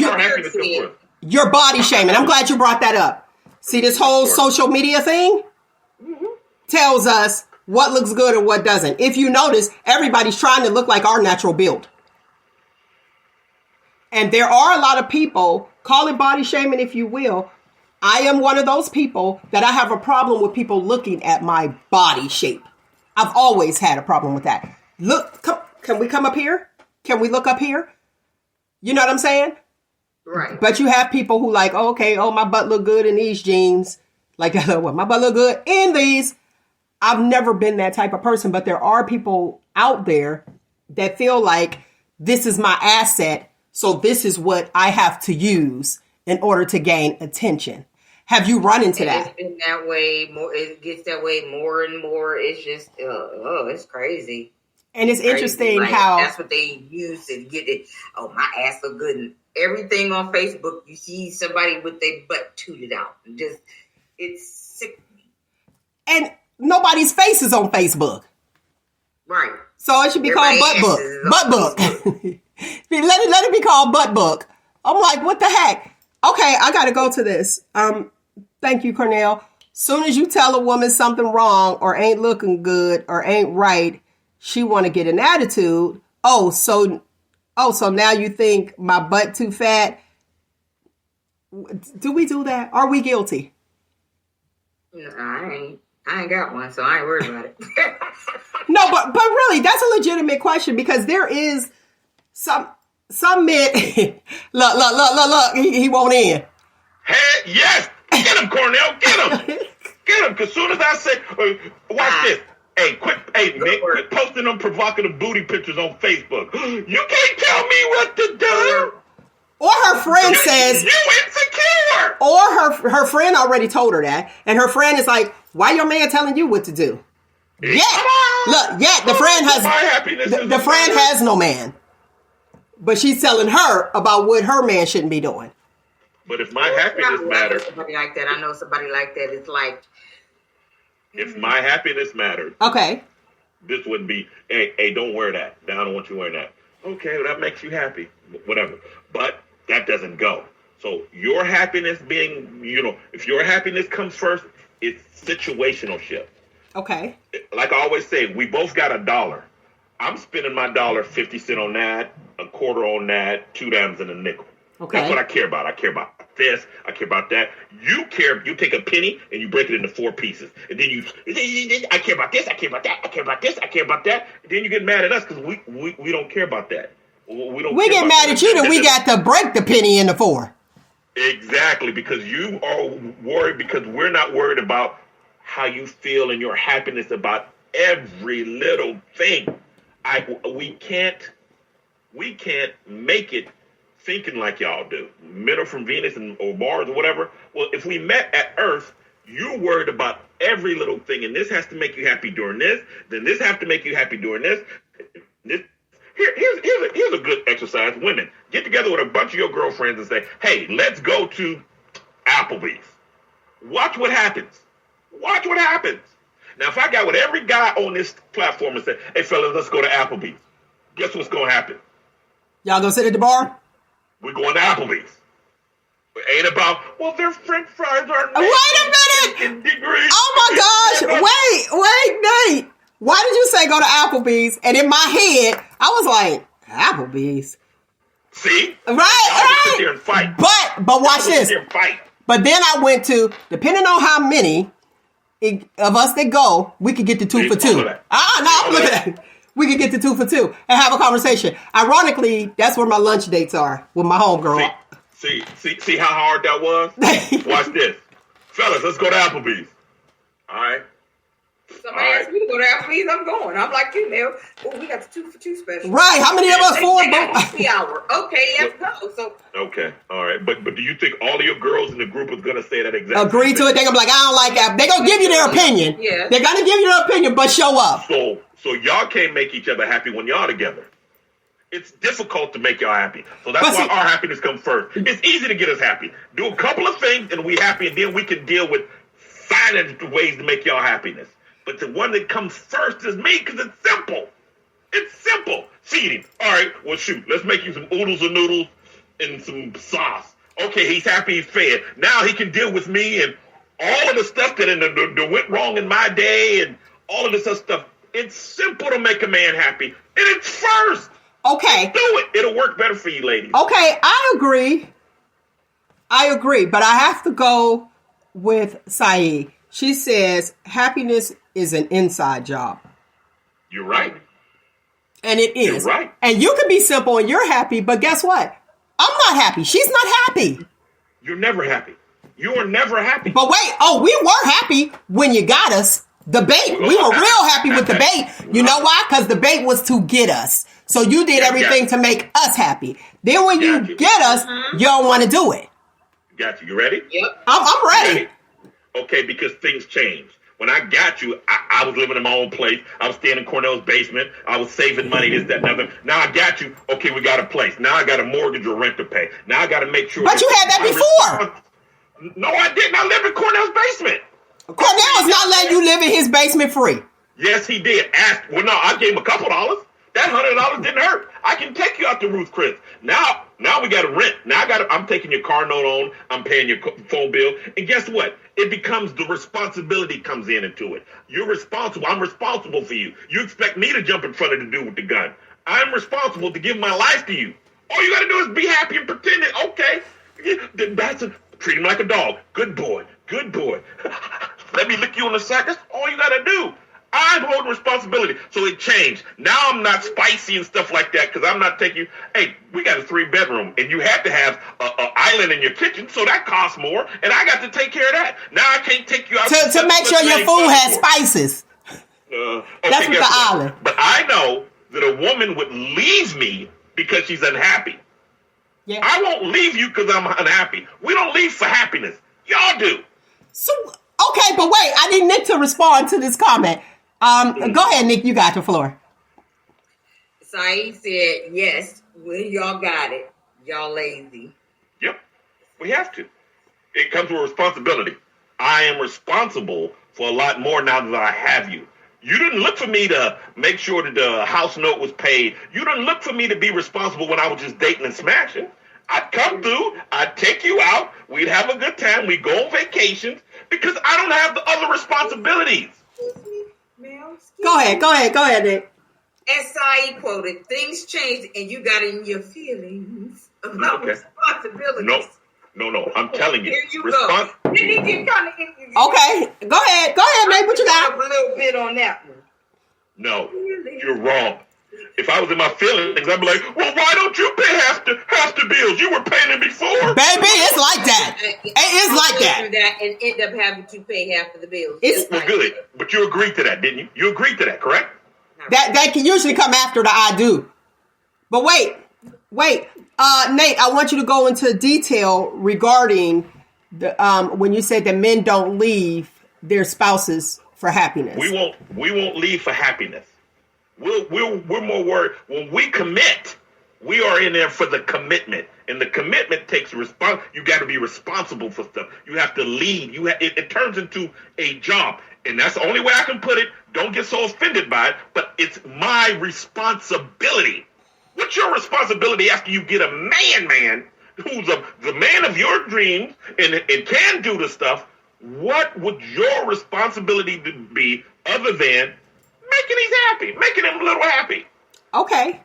you're body shaming. I'm glad you brought that up. See, this whole social media thing tells us what looks good and what doesn't. If you notice, everybody's trying to look like our natural build. And there are a lot of people, call it body shaming if you will. I am one of those people that I have a problem with people looking at my body shape. I've always had a problem with that. Look, can we come up here? Can we look up here? You know what I'm saying? Right. But you have people who like, my butt look good in these jeans. Like, my butt look good in these. I've never been that type of person, but there are people out there that feel like this is my asset, so this is what I have to use in order to gain attention. Have you run into that? It's been that way more. It gets that way more and more. It's just, it's crazy. And it's interesting how that's what they use to get it. Oh, my ass look good. And everything on Facebook, you see somebody with their butt tooted out. It's sickening. And nobody's face is on Facebook. Right. So it should be called Butt Book. Butt Book. Let it be called Butt Book. I'm like, what the heck? Okay, I got to go to this. Thank you, Cornell. Soon as you tell a woman something wrong or ain't looking good or ain't right, she want to get an attitude. So now you think my butt too fat? Do we do that? Are we guilty? No, I ain't got one, so I ain't worried about it. No, but really, that's a legitimate question because there is some men. look, he won't in. Hey, yes, get him, Cornell, get him. Because soon as I say, watch this. Hey, man, quit posting them provocative booty pictures on Facebook. You can't tell me what to do. Or her friend says, you insecure. Or her friend already told her that. And her friend is like, why your man telling you what to do? Yeah. Look, the friend has no man. But she's telling her about what her man shouldn't be doing. But if my happiness matters. Somebody like that. I know somebody like that. It's like. If my happiness mattered. Okay. This would be, hey, don't wear that. I don't want you wearing that. Okay, well, that makes you happy. Whatever. But that doesn't go. So your happiness being, if your happiness comes first, it's situational shift. Okay. Like I always say, we both got $1. I'm spending my dollar 50 cents on that, a quarter on that, 2 dimes and a nickel. Okay. That's what I care about. I care about this. I care about that. You take a penny and you break it into 4 pieces. And then I care about this, I care about that, I care about this, I care about that. And then you get mad at us because we don't care about that. We get mad at you that we got to break the penny into 4. Exactly, because you are worried because we're not worried about how you feel and your happiness about every little thing. We can't make it thinking like y'all do. Men are from Venus or Mars or whatever. Well, if we met at Earth, you're worried about every little thing, and this has to make you happy during this. Then this has to make you happy during this. Here's a good exercise. Women, get together with a bunch of your girlfriends and say, hey, let's go to Applebee's. Watch what happens. Watch what happens. Now, if I got with every guy on this platform and said, hey, fellas, let's go to Applebee's, guess what's going to happen? Y'all gonna sit at the bar? We're going to Applebee's. It ain't about, well, their french fries are... Wait a minute! Oh, my gosh. Wait, Nate. Why did you say go to Applebee's? And in my head, I was like, Applebee's? See? Right. Sit there and fight. But watch this. Sit there and fight. But then I went to, depending on how many of us that go, we could get the 2 for 2. No, I'm looking at it. We could get the 2 for 2 and have a conversation. Ironically, that's where my lunch dates are with my homegirl. See how hard that was? Watch this. Fellas, let's go to Applebee's. All right. Somebody asked me to go to Applebee's, I'm going. I'm like you, Mel. Oh, we got the 2 for 2 special. Right. How many of us? 4? Happy hour. Okay, let's go. So. Okay. All right. But do you think all of your girls in the group is going to say that exactly? Agree to it? They're going to be like, I don't like that. They're going to give you their opinion. Yeah. They're going to give you their opinion, but show up. So y'all can't make each other happy when y'all together. It's difficult to make y'all happy. So that's why our happiness comes first. It's easy to get us happy. Do a couple of things and we happy, and then we can deal with finding ways to make y'all happiness. But the one that comes first is me because it's simple. It's simple. Feeding. All right, well, shoot. Let's make you some oodles of noodles and some sauce. Okay, he's happy, he's fed. Now he can deal with me and all of the stuff that went wrong in my day and all of this other stuff. It's simple to make a man happy. And it's first. Okay. Do it. It'll work better for you, ladies. Okay, I agree. But I have to go with Saeed. She says happiness is an inside job. You're right. And it is. You're right. And you can be simple and you're happy, but guess what? I'm not happy. She's not happy. You're never happy. You are never happy. But wait, we were happy when you got us. The bait. We were real happy with the bait. You know why? Because the bait was to get us. So you did everything to make us happy. Then when you get us, you don't want to do it. Got you. You ready? Yep. I'm ready. Okay, because things change. When I got you, I was living in my own place. I was staying in Cornell's basement. I was saving money, this, that, and other. Now I got you. Okay, we got a place. Now I got a mortgage or rent to pay. Now I got to make sure. But you had that before. No, I didn't. I lived in Cornell's basement. Cornell is not letting you live in his basement free. Yes, he did. Well, no, I gave him a couple dollars. That $100 didn't hurt. I can take you out to Ruth Chris. Now we got to rent. Now I'm taking your car note on. I'm paying your phone bill. And guess what? It becomes the responsibility comes into it. You're responsible. I'm responsible for you. You expect me to jump in front of the dude with the gun. I'm responsible to give my life to you. All you got to do is be happy and pretend it. Okay. Treat him like a dog. Good boy. Good boy. Let me lick you on the sack. That's all you got to do. I'm holding responsibility. So it changed. Now I'm not spicy and stuff like that because I'm not taking you. Hey, we got a 3-bedroom and you had to have an island in your kitchen, so that costs more. And I got to take care of that. Now I can't take you out to make sure your food has spices. Okay, that's with the island. But I know that a woman would leave me because she's unhappy. Yeah. I won't leave you because I'm unhappy. We don't leave for happiness. Y'all do. So okay, but wait, I need Nick to respond to this comment. Go ahead, Nick. You got the floor. Saeed said, yes, well, y'all got it. Y'all lazy. Yep. We have to. It comes with responsibility. I am responsible for a lot more now that I have you. You didn't look for me to make sure that the house note was paid. You didn't look for me to be responsible when I was just dating and smashing. I'd come through. I'd take you out. We'd have a good time. We'd go on vacations because I don't have the other responsibilities. Go ahead, Nick. As Saeed quoted, things changed and you got in your feelings about responsibilities. No, I'm telling you. Here you go. Okay, go ahead, Nick. What you got? A little bit on that one. No, you're wrong. If I was in my feelings, I'd be like, well, why don't you pay half the bills? You were paying them before. Baby, it's like that. It's like that. And end up having to pay half of the bills. Well, good. But you agreed to that, didn't you? You agreed to that, correct? That can usually come after the I do. But wait. Nate, I want you to go into detail regarding the when you said that men don't leave their spouses for happiness. We won't leave for happiness. We're more worried. When we commit, we are in there for the commitment. And the commitment takes response. You got to be responsible for stuff. You have to lead. It turns into a job. And that's the only way I can put it. Don't get so offended by it. But it's my responsibility. What's your responsibility after you get a man who's the man of your dreams and can do the stuff? What would your responsibility be other than making him a little happy? Okay.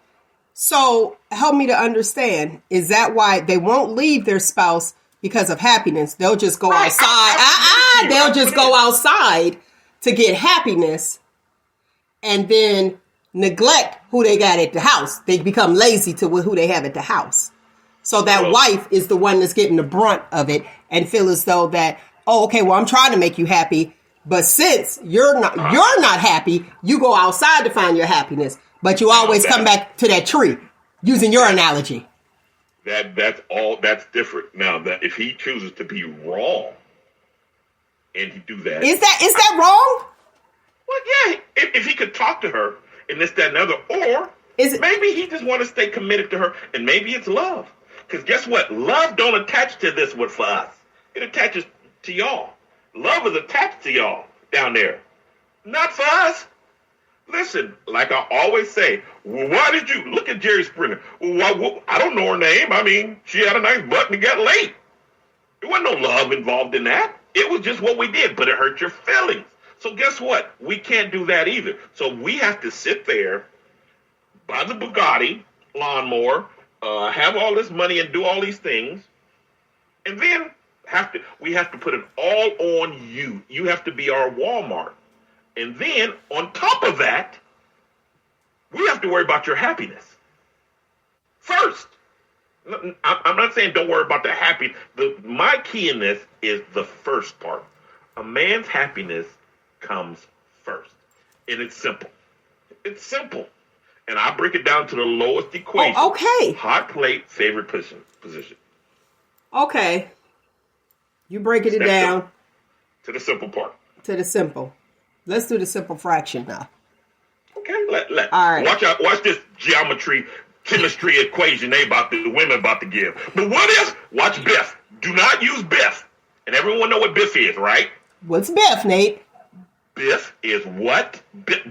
So help me to understand. Is that why they won't leave their spouse because of happiness? They'll just go outside. They'll just go outside to get happiness and then neglect who they got at the house. They become lazy to who they have at the house. So that wife is the one that's getting the brunt of it and feel as though that, I'm trying to make you happy. But since you're not happy, you go outside to find your happiness. But you always come back to that tree, using your analogy. That's different. Now, that if he chooses to be wrong, and he do that, is that wrong? Well, yeah. If he could talk to her and this, that, and other, or maybe he just want to stay committed to her, and maybe it's love. Because guess what? Love don't attach to this one for us. It attaches to y'all. Love is attached to y'all down there. Not for us. Listen, like I always say, why did you look at Jerry Springer? I don't know her name. I mean, she had a nice butt and got late. There wasn't no love involved in that. It was just what we did, but it hurt your feelings. So guess what? We can't do that either. So we have to sit there, buy the Bugatti lawnmower, have all this money and do all these things, and then we have to put it all on you. You have to be our Walmart. And then on top of that, we have to worry about your happiness first. I'm not saying don't worry about the happiness. My key in this is the first part. A man's happiness comes first. And it's simple. It's simple. And I break it down to the lowest equation. Okay. Hot plate, favorite position. Okay. You breaking it down to the simple part. To the simple. Let's do the simple fraction now. Okay, let. All right. Watch this chemistry equation the women about to give. But what if? Watch Biff. Do not use Biff. And everyone know what Biff is, right? What's Biff, Nate? Biff is what,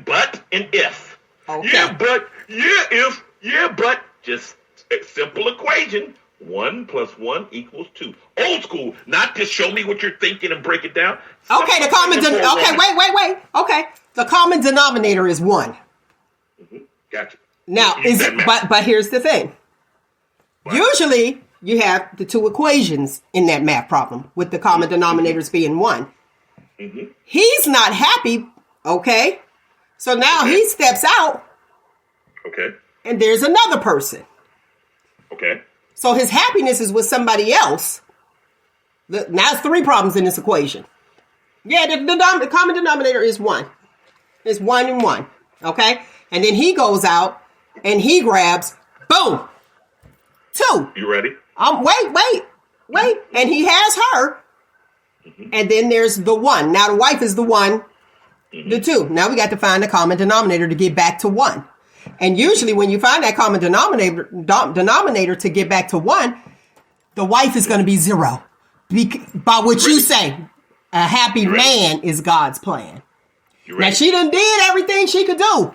but, and if. Okay. Yeah, but, yeah, if, yeah, but. Just a simple equation. 1 + 1 = 2. Old school. Not just show me what you're thinking and break it down. Okay, wait. Okay, the common denominator is 1. Mm-hmm. Gotcha. Now, but here's the thing. What? Usually, you have the two equations in that math problem, with the common denominators being 1. Mm-hmm. He's not happy, okay? So now he steps out. Okay. And there's another person. Okay. So his happiness is with somebody else. Now it's 3 problems in this equation. Yeah, the common denominator is 1. It's 1 and 1. Okay? And then he goes out and he grabs, boom, 2. You ready? Wait. And he has her. Mm-hmm. And then there's the 1. Now the wife is the 1, mm-hmm. the 2. Now we got to find the common denominator to get back to 1. And usually when you find that common denominator to get back to 1, the wife is going to be 0. By what you say, a happy man is God's plan. Now she done did everything she could do.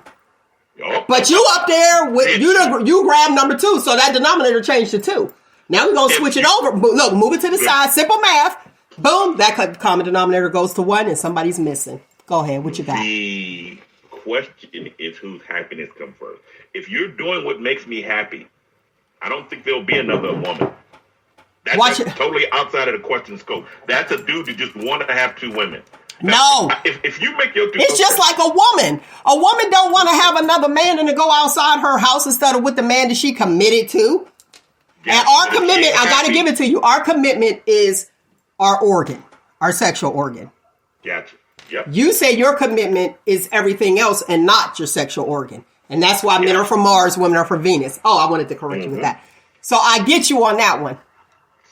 But you up there with you grab number 2, so that denominator changed to 2. Now we're gonna switch it over. Look, move it to the side. Simple math. Boom. That common denominator goes to 1, and somebody's missing. Go ahead. What you got? The question is whose happiness comes first. If you're doing what makes me happy, I don't think there'll be another woman. That's totally outside of the question scope. That's a dude who just want to have 2 women. Now, no. If you make your 2... It's just like a woman. A woman don't want to have another man and to go outside her house instead of with the man that she committed to. Yeah, and our commitment, I got to give it to you. Our commitment is our organ, our sexual organ. Gotcha. Yep. You say your commitment is everything else and not your sexual organ. And that's why men are from Mars, women are from Venus. Oh, I wanted to correct you with that. So I get you on that one.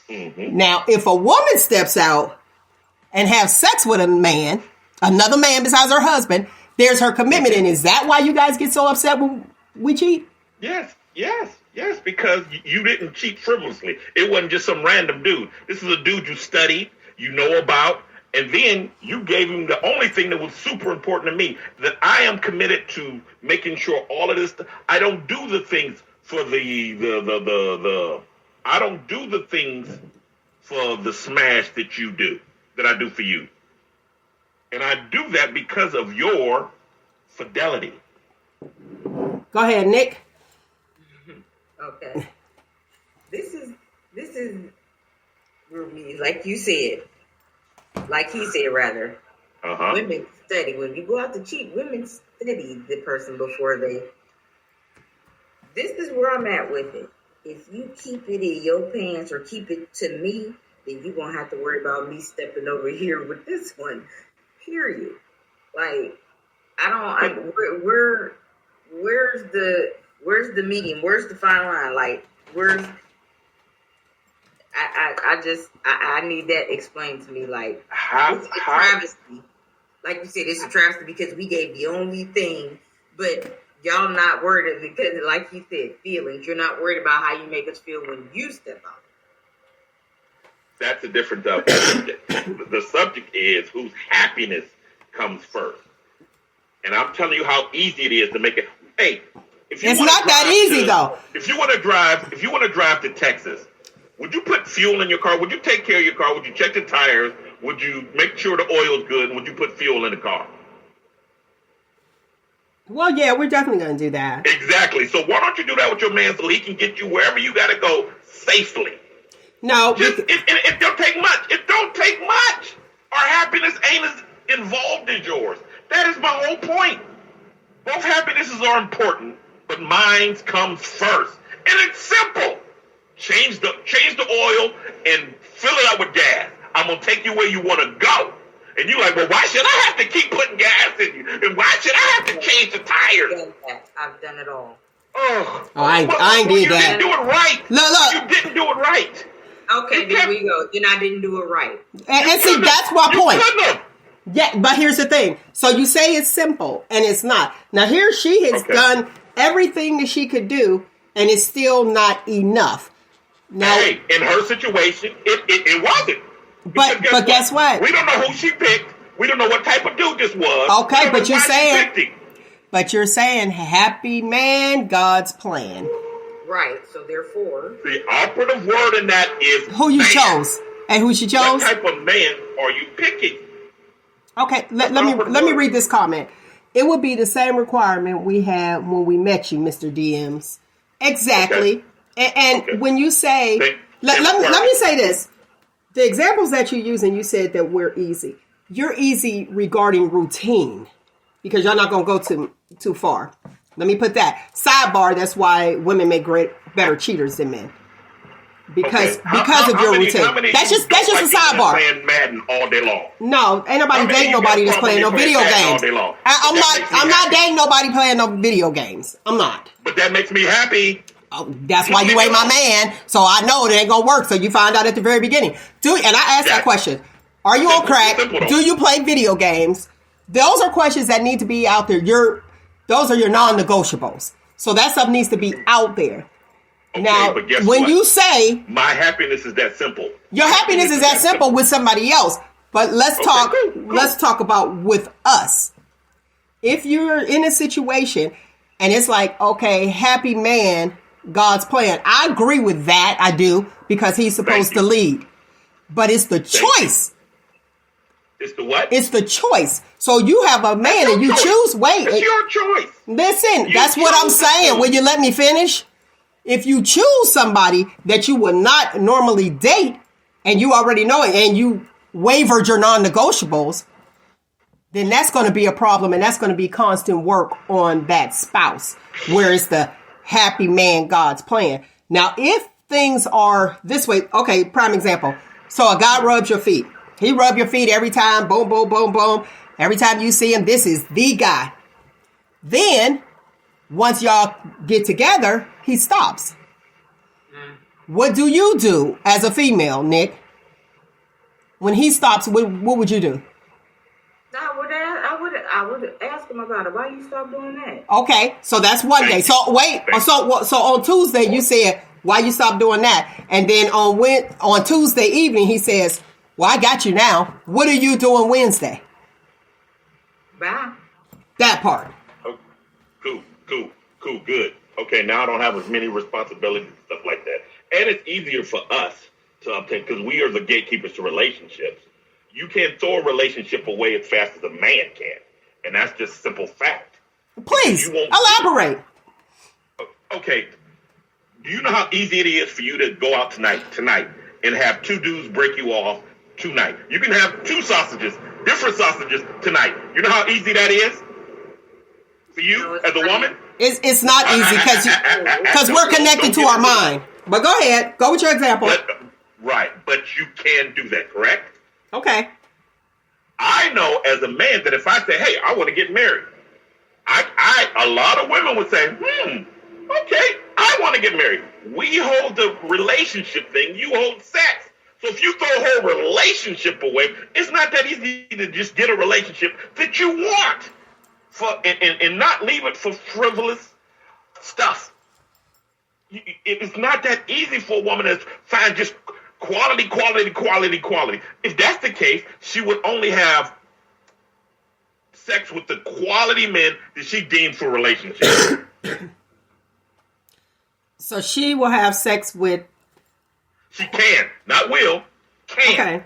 Mm-hmm. Now, if a woman steps out and have sex with a man, another man besides her husband, there's her commitment. And is that why you guys get so upset when we cheat? Yes, because you didn't cheat frivolously. It wasn't just some random dude. This is a dude you studied, you know about, and then you gave him the only thing that was super important to me, that I am committed to making sure all of this, I don't do the things for I don't do the things for the smash that I do for you. And I do that because of your fidelity. Go ahead, Nick. Okay. This is like you said, like he said rather. Uh-huh. Women study. When you go out to cheat, women study the person before they. This is where I'm at with it. If you keep it in your pants or keep it to me, then you're going to have to worry about me stepping over here with this one. Period. Like, where's the medium? Where's the fine line? Like, I need that explained to me. Like, it's a travesty. Like you said, it's a travesty because we gave the only thing, but y'all not worried because, like you said, feelings. You're not worried about how you make us feel when you step out. That's a different subject. The subject is whose happiness comes first. And I'm telling you how easy it is to make it. Hey, if you it's not that easy though. If you want to drive to Texas, would you put fuel in your car? Would you take care of your car? Would you check the tires? Would you make sure the oil's good? And would you put fuel in the car? Well, yeah, we're definitely going to do that. Exactly. So why don't you do that with your man so he can get you wherever you got to go safely? No. It don't take much. It don't take much. Our happiness ain't as involved as yours. That is my whole point. Both happinesses are important, but mine comes first. And it's simple. Change the oil and fill it up with gas. I'm going to take you where you want to go. And you're like, well, why should I have to keep putting gas in you? And why should I have to change the tires? I've done it all. I ain't did that. You didn't do it right. Look. You didn't do it right. Okay, there we go. Then I didn't do it right. And see, that's my point. Couldn't. Yeah, but here's the thing. So you say it's simple, and it's not. Now here she has done everything that she could do, and it's still not enough. Now, hey, in her situation, it wasn't. But guess what? We don't know who she picked. We don't know what type of dude this was. Okay, but you're saying happy man, God's plan. Right. So therefore, the operative word in that is who you man. chose and who she chose. What type of man are you picking? Okay, let me read this comment. It would be the same requirement we had when we met you, Mr. DMs. Exactly. Okay. And when you say, let me say this. The examples that you're using, you said that we're easy. You're easy regarding routine because you're not going to go too far. Let me put that. Sidebar, that's why women make better cheaters than men. Because of your routine. That's just a sidebar. Playing Madden all day long. No, ain't nobody dating nobody that's playing no video games. I'm not dating nobody playing no video games. I'm not. But that makes me happy. Oh, that's why you ain't my man. So I know it ain't gonna work. So you find out at the very beginning. And I asked that question. Are you on crack? Do you play video games? Those are questions that need to be out there. Those are your non-negotiables. So that stuff needs to be out there. Okay, now, but guess when what? you say my happiness is that simple, your happiness is that simple with somebody else. But let's talk. Cool. Let's talk about with us. If you're in a situation and it's like, okay, happy man, God's plan. I agree with that. I do because he's supposed to lead. But it's the choice. It's the what? It's the choice. So you have a man and you choose. Wait, it's your choice. Listen, that's what I'm saying. Will you let me finish? If you choose somebody that you would not normally date and you already know it and you wavered your non-negotiables, then that's going to be a problem and that's going to be constant work on that spouse. Where it's the happy man, God's plan. Now, if things are this way, okay, prime example. So a guy rubs your feet. He rubs your feet every time. Boom, boom, boom, boom. Every time you see him, this is the guy. Then, once y'all get together, he stops. What do you do as a female, Nick? When he stops, what would you do? I would ask him about it. Why you stop doing that? Okay, so that's one day. So wait, so on Tuesday you said why you stop doing that, and then on Tuesday evening he says, "Well, I got you now. What are you doing Wednesday?" Bye. That part. Oh, cool, good. Okay, now I don't have as many responsibilities and stuff like that, and it's easier for us to obtain because we are the gatekeepers to relationships. You can't throw a relationship away as fast as a man can. And that's just simple fact. Please, elaborate. Okay. Do you know how easy it is for you to go out tonight, and have two dudes break you off tonight? You can have two sausages, different sausages tonight. You know how easy that is for you as a woman? It's not easy because we're connected to our mind. But go ahead. Go with your example. Right. But you can do that, correct? Okay. I know as a man that if I say, hey, I want to get married, a lot of women would say, okay, I want to get married. We hold the relationship thing, you hold sex. So if you throw a whole relationship away, it's not that easy to just get a relationship that you want and not leave it for frivolous stuff. It's not that easy for a woman to find just quality. If that's the case, she would only have sex with the quality men that she deems for relationships. So she will have sex with... She can, not will, can. Okay.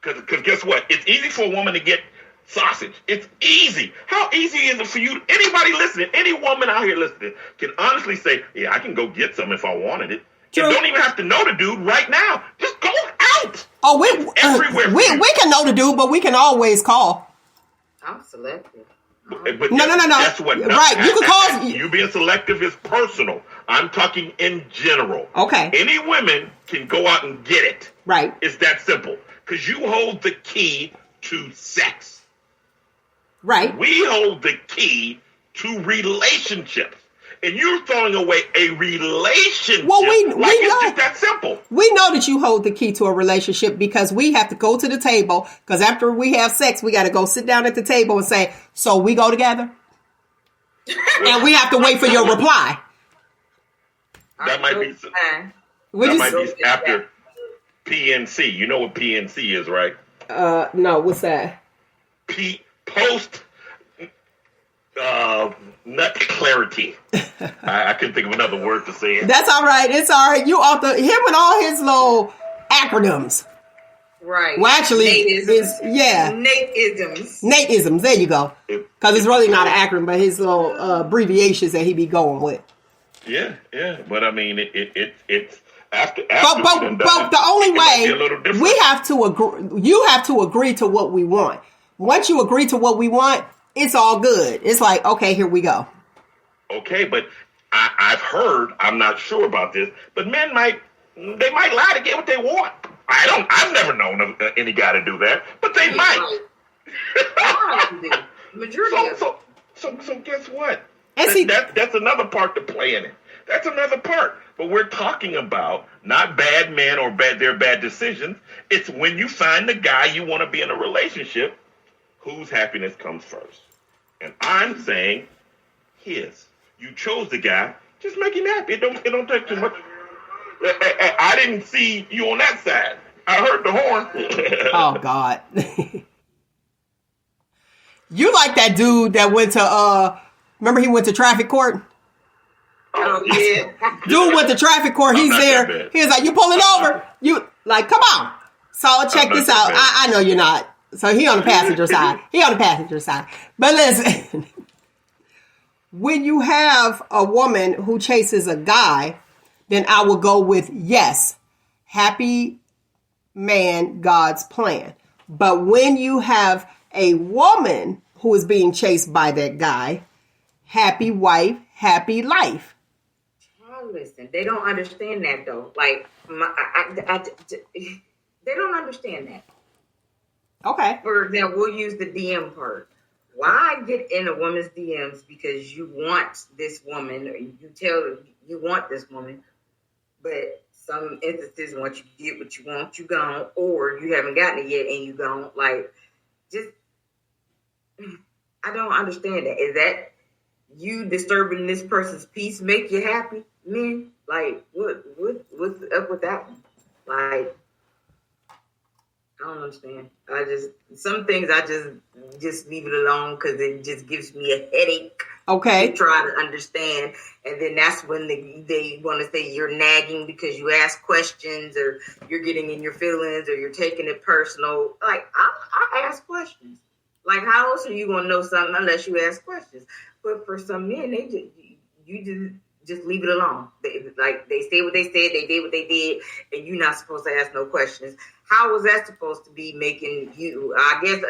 Because guess what? It's easy for a woman to get sausage. It's easy. How easy is it for you? Anybody listening, any woman out here listening can honestly say, yeah, I can go get some if I wanted it. True. You don't even have to know the dude right now. Just go out. Oh, we can know the dude, but we can always call. I'm selective. But no. That's what. Right, you can call. You being selective is personal. I'm talking in general. Okay. Any women can go out and get it. Right. It's that simple. Because you hold the key to sex. Right. We hold the key to relationships. and you're throwing away a relationship. Well, we it's know just that simple. We know that you hold the key to a relationship because we have to go to the table. Because after we have sex, we got to go sit down at the table and say, "So we go together," and we have to wait for your reply. That might be. That might be after PNC. You know what PNC is, right? No. What's that? Post nut clarity. I couldn't think of another word to say it. That's all right. It's all right. You off the him and all his little acronyms. Right. Well, actually, it's Nate-isms. There you go. Because it's really not an acronym, but his little abbreviations that he be going with. Yeah. But I mean, it's after. But the only way we have to agree, you have to agree to what we want. Once you agree to what we want, it's all good. It's like, okay, here we go. Okay, but I've heard, I'm not sure about this, but men might lie to get what they want. I've never known any guy to do that, but they might. Majority so guess what? And That's another part to play in it. That's another part. But we're talking about not bad men or their bad decisions. It's when you find the guy you want to be in a relationship, whose happiness comes first. And I'm saying his. You chose the guy, just make him happy. It don't take too much. I didn't see you on that side. I heard the horn. Oh God. You like that dude that went to remember he went to traffic court? Oh yeah. Dude went to traffic court, he's there. He was like, "You pulling over?" You like, come on. So check this out. I know you're not. So he on the passenger side. But listen, when you have a woman who chases a guy, then I will go with yes, happy man, God's plan. But when you have a woman who is being chased by that guy, happy wife, happy life. Listen, they don't understand that though. Like, they don't understand that. Okay. For example, we'll use the DM part. Why get in a woman's DMs because you want this woman, or you tell her you want this woman, but some instances once you get what you want, you gone, or you haven't gotten it yet and you gone. Like, just, I don't understand that. Is that you disturbing this person's peace make you happy? Men, like, what's up with that one? Like, I don't understand. Some things I just leave it alone because it just gives me a headache. Okay. To try to understand. And then that's when they want to say you're nagging because you ask questions or you're getting in your feelings or you're taking it personal. Like, I ask questions. Like, how else are you going to know something unless you ask questions? But for some men, you just leave it alone. They say what they said, they did what they did, and you're not supposed to ask no questions. How was that supposed to be making you? I guess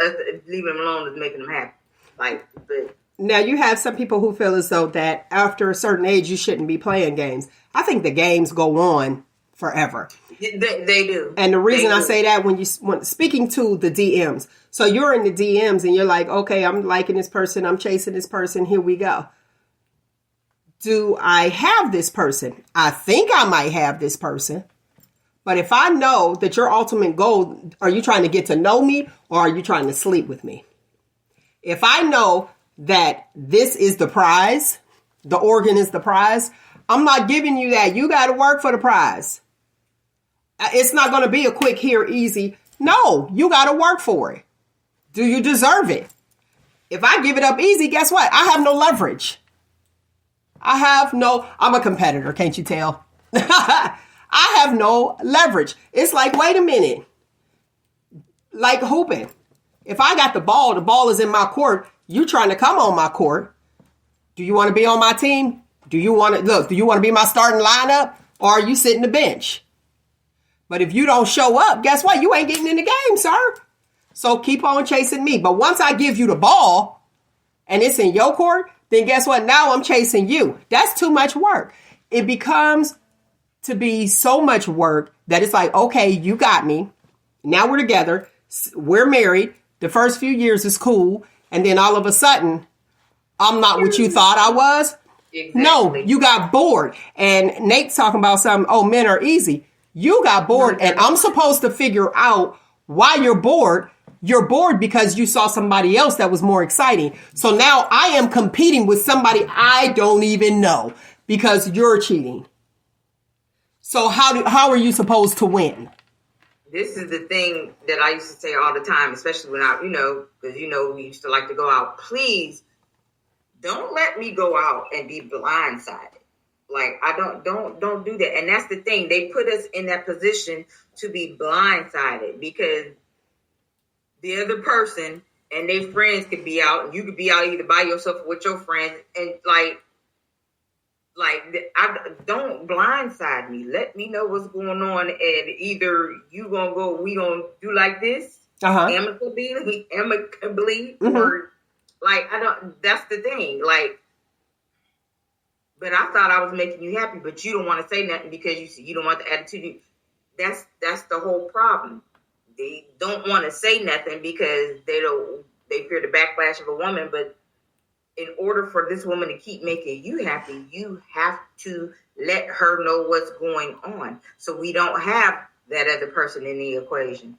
leaving them alone is making them happy. Like, but now you have some people who feel as though that after a certain age you shouldn't be playing games. I think the games go on forever. They do. And the reason I say that when speaking to the DMs, so you're in the DMs and you're like, okay, I'm liking this person, I'm chasing this person, here we go. Do I have this person? I think I might have this person. But if I know that your ultimate goal, are you trying to get to know me or are you trying to sleep with me? If I know that this is the prize, the organ is the prize, I'm not giving you that. You got to work for the prize. It's not going to be a quick here, easy. No, you got to work for it. Do you deserve it? If I give it up easy, guess what? I have no leverage. I'm a competitor, can't you tell? I have no leverage. It's like, wait a minute. Like hooping. If I got the ball is in my court, you trying to come on my court. Do you want to be on my team? Do you want to be my starting lineup? Or are you sitting the bench? But if you don't show up, guess what? You ain't getting in the game, sir. So keep on chasing me. But once I give you the ball and it's in your court, then guess what? Now I'm chasing you. That's too much work. It becomes to be so much work that it's like, okay, you got me. Now we're together. We're married. The first few years is cool. And then all of a sudden, I'm not what you thought I was. Exactly. No, you got bored. And Nate's talking about something, oh, men are easy. You got bored, and I'm supposed to figure out why you're bored. You're bored because you saw somebody else that was more exciting. So now I am competing with somebody I don't even know because you're cheating. So how are you supposed to win? This is the thing that I used to say all the time, especially when I, because we used to like to go out. Please don't let me go out and be blindsided. Like, I don't do that. And that's the thing. They put us in that position to be blindsided because the other person and their friends could be out, and you could be out either by yourself or with your friends, and don't blindside me. Let me know what's going on, and either we gonna do like this, amicably, or that's the thing. Like, but I thought I was making you happy, but you don't want to say nothing because you don't want the attitude. That's the whole problem. They don't want to say nothing because they fear the backlash of a woman. But in order for this woman to keep making you happy, you have to let her know what's going on. So we don't have that other person in the equation.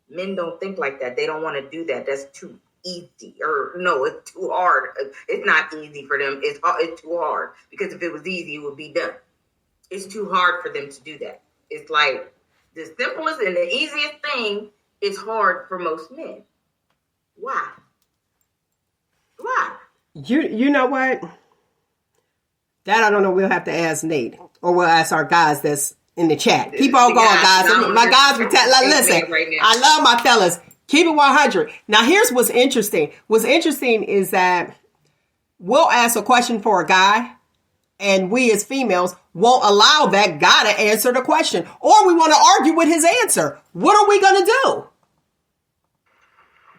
Men don't think like that. They don't want to do that. That's too easy. Or no, it's too hard. It's not easy for them. It's too hard. Because if it was easy, it would be done. It's too hard for them to do that. It's like the simplest and the easiest thing is hard for most men. Why? You know what? That I don't know. We'll have to ask Nate, or we'll ask our guys that's in the chat. Keep on going, guys. My guys, listen. I love my fellas. Keep it 100. Now, here's what's interesting. What's interesting is that we'll ask a question for a guy, and we as females won't allow that guy to answer the question, or we want to argue with his answer. What are we going to do?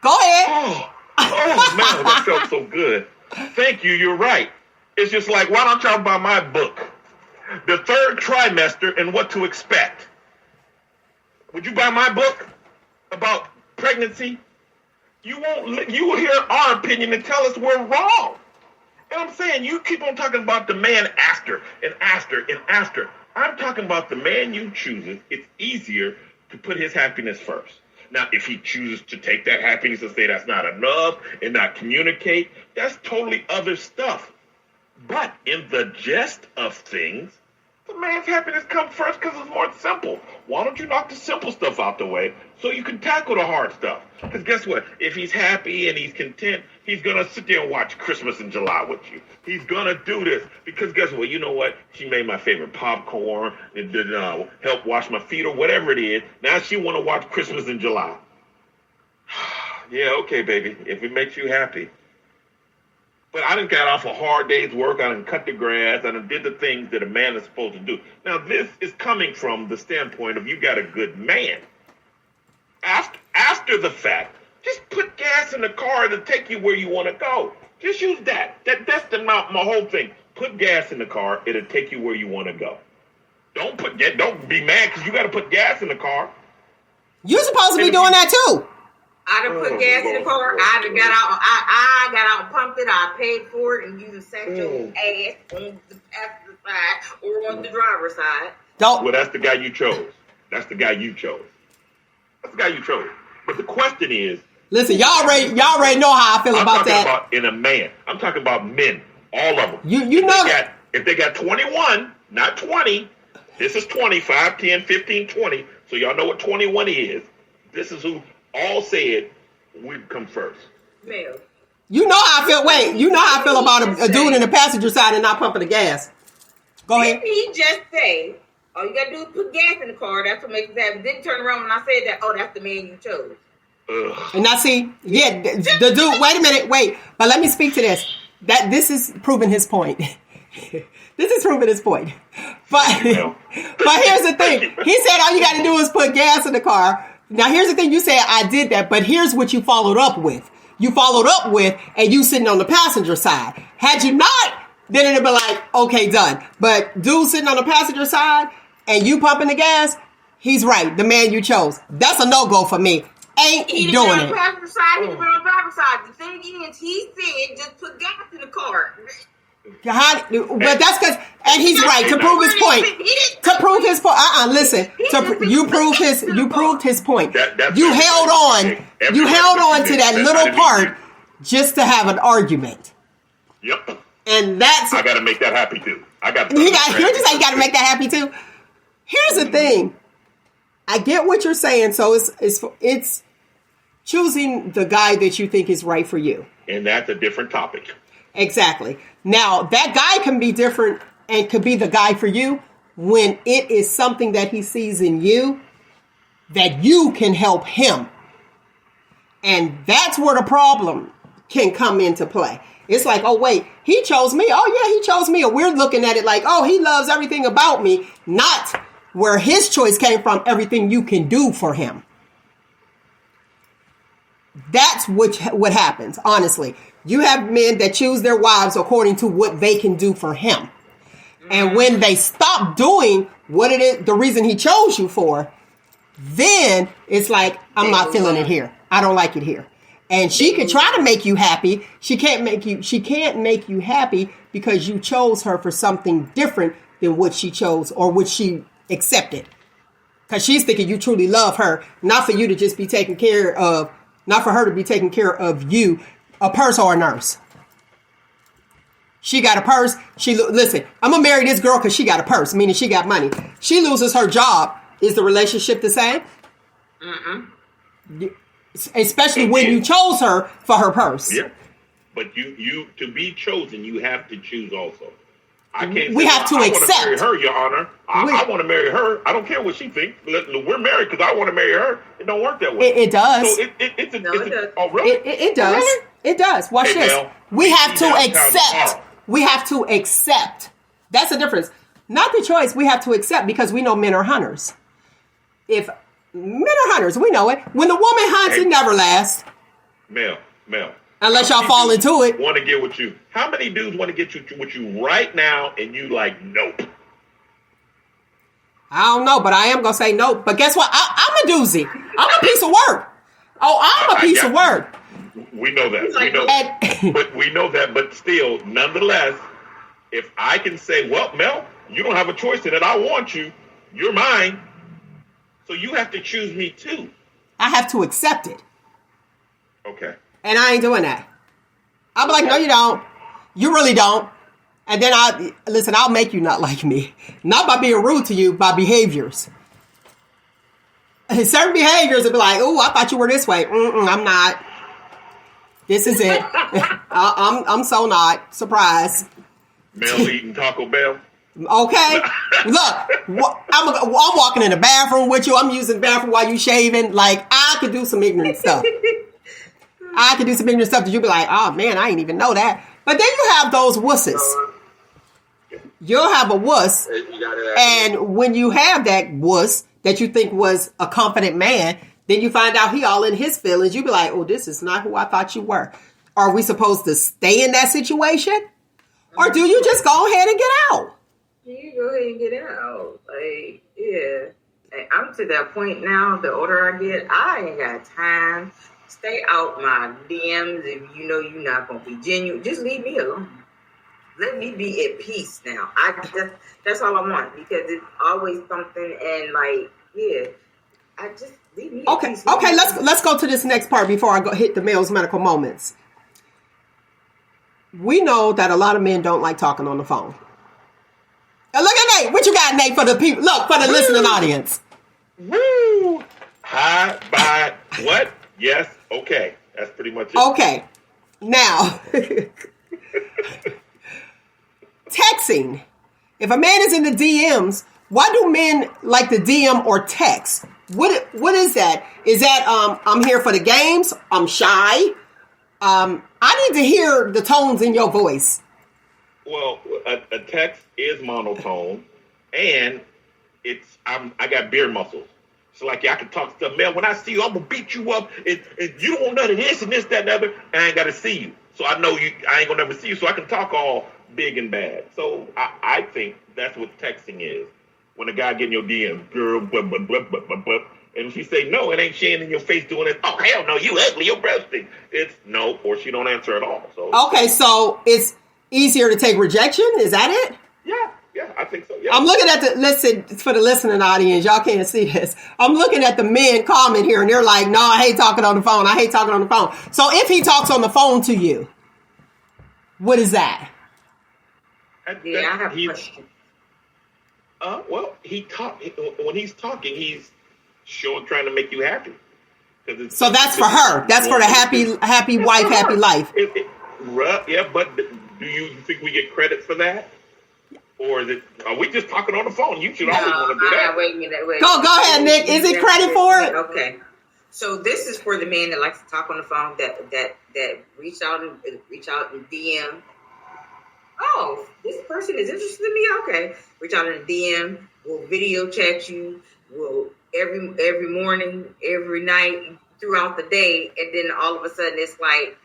Go ahead. Oh man, that felt so good. Thank you. You're right. It's just like, why don't y'all buy my book, The Third Trimester and What to Expect? Would you buy my book about pregnancy? You will hear our opinion and tell us we're wrong. And I'm saying, you keep on talking about the man after and after and after. I'm talking about the man you chooses. It's easier to put his happiness first. Now, if he chooses to take that happiness and say that's not enough and not communicate, that's totally other stuff. But in the gist of things, the man's happiness comes first because it's more simple. Why don't you knock the simple stuff out the way so you can tackle the hard stuff? Because guess what? If he's happy and he's content, he's going to sit there and watch Christmas in July with you. He's going to do this because guess what? You know what? She made my favorite popcorn, and did help wash my feet or whatever it is. Now she want to watch Christmas in July. Yeah, okay, baby, if it makes you happy. But I done got off a hard day's work. I done cut the grass. I done did the things that a man is supposed to do. Now, this is coming from the standpoint of you got a good man. After the fact, just put gas in the car to take you where you want to go. Just use that. That's my whole thing. Put gas in the car. It'll take you where you want to go. Don't be mad because you got to put gas in the car. You're supposed to be doing that too. I'd have put gas in the car. I got out and pumped it. I paid for it, and you just sat your ass on the passenger side or on the driver's side. Well, that's the guy you chose. That's the guy you chose. But the question is, listen, y'all already know how I feel about that. I'm talking about in a man. I'm talking about men, all of them. You know if they got 21, not 20. This is 25, 10, 15, 20. So y'all know what 21 is. This is who all said we'd come first. Male. You know how I feel. Wait, you know how I feel about a dude in the passenger side and not pumping the gas. Go ahead. He just say, all you gotta do is put gas in the car. That's what makes it happen. Then turn around when I said that. Oh, that's the man you chose. And now see, yeah, the dude. Wait a minute, but let me speak to this. This is proving his point. This is proving his point. But here's the thing. He said all you got to do is put gas in the car. Now here's the thing. You said I did that, but here's what you followed up with. And you sitting on the passenger side. Had you not, then it'd be like, okay, done. But dude sitting on the passenger side and you pumping the gas, he's right. The man you chose. That's a no-go for me. Ain't he doing on it. The passenger side, he on the driver's side. The thing is, he said just put gas in the car. But that's because, and he's right to prove his point. To prove his point, listen. You proved his point. You held on. You held on to that little part just to have an argument. Yep. And that's. I got to make that happy too. You just ain't got to make that happy too. Here's the thing. I get what you're saying. So it's choosing the guy that you think is right for you. And that's a different topic. Exactly. Now, that guy can be different and could be the guy for you when it is something that he sees in you that you can help him. And that's where the problem can come into play. It's like, oh, wait, he chose me. Oh, yeah, he chose me. And we're looking at it like, oh, he loves everything about me, not where his choice came from, everything you can do for him. That's what happens, honestly. You have men that choose their wives according to what they can do for him. And when they stop doing what it is, the reason he chose you for, then it's like, I'm not feeling it here. I don't like it here. And she can try to make you happy. She can't make you happy because you chose her for something different than what she chose or what she accepted. Because she's thinking you truly love her, not for you to just be taken care of, not for her to be taking care of you, a purse or a nurse. She got a purse. Listen, I'm going to marry this girl because she got a purse, meaning she got money. She loses her job. Is the relationship the same? Especially when you chose her for her purse. Yeah. But you to be chosen, you have to choose also. I can't. We have to accept. I want to marry her, Your Honor. I want to marry her. I don't care what she thinks. We're married because I want to marry her. It don't work that way. It does. So it does. Oh, really? It does. Really? It does. Watch this. Mel, we have to accept. We have to accept. That's the difference. Not the choice. We have to accept because we know men are hunters. If men are hunters, we know it. When the woman hunts, it never lasts. Mel. Unless y'all fall into it. Want to get with you? How many dudes want to get with you right now, and you like nope? I don't know, but I am gonna say nope. But guess what? I'm a doozy. I'm a piece of work. Oh, I'm a piece of work. We know that. But we know that. But still, nonetheless, if I can say, well, Mel, you don't have a choice in it. I want you. You're mine. So you have to choose me too. I have to accept it. Okay. And I ain't doing that. I'll be like, no, you don't. You really don't. And then I'll make you not like me. Not by being rude to you, by behaviors. And certain behaviors will be like, oh, I thought you were this way. I'm not. This is it. I'm so not. Surprise. Mel eating Taco Bell. Okay. Look, I'm walking in the bathroom with you. I'm using the bathroom while you shaving. Like, I could do some ignorant stuff. That you'd be like, oh, man, I didn't even know that. But then you have those wusses. You'll have a wuss. And when you have that wuss that you think was a confident man, then you find out he all in his feelings. You be like, oh, this is not who I thought you were. Are we supposed to stay in that situation? Or do you just go ahead and get out? You go ahead and get out. Like, yeah. I'm to that point now, the older I get, I ain't got time. Stay out my DMs if you know you're not going to be genuine. Just leave me alone. Let me be at peace now. That's all I want because it's always something and like, yeah, I just leave me at peace. Okay, let's go to this next part before I go hit the male's medical moments. We know that a lot of men don't like talking on the phone. Now look at Nate. What you got, Nate, for the people? Look, for the listening audience. Woo! Hi, bye, what? Yes, okay. That's pretty much it. Okay. Now, texting. If a man is in the DMs, why do men like the DM or text? What is that? Is that I'm here for the games? I'm shy? I need to hear the tones in your voice. Well, a text is monotone, and I got beer muscles. So like, I can talk stuff, man. When I see you, I'm gonna beat you up. And you don't want none of this and this, that, and the other. I ain't gotta see you, so I know you. I ain't gonna never see you, so I can talk all big and bad. So I think that's what texting is. When a guy get in your DM, girl, blah, blah, blah, blah, blah, blah, and she say no, it ain't Shane in your face doing it. Oh hell no, you ugly, your breath stink. It's no, or she don't answer at all. So okay, so it's easier to take rejection? Is that it? Yeah, I think so. Yeah. I'm looking at listen, for the listening audience, y'all can't see this. I'm looking at the men comment here, and they're like, no, I hate talking on the phone. I hate talking on the phone. So if he talks on the phone to you, what is that? I have a question. Well, when he's talking, he's trying to make you happy. So that's for her. That's for the happy wife, happy life. Yeah, but do you think we get credit for that? Or are we just talking on the phone? You should always want to do that. Wait a minute. Go ahead, Nick. Is it credit for it? Okay. So this is for the man that likes to talk on the phone, that reach out and DM. Oh, this person is interested in me. Okay, reach out in DM. We'll video chat you. We'll every morning, every night, throughout the day, and then all of a sudden it's like,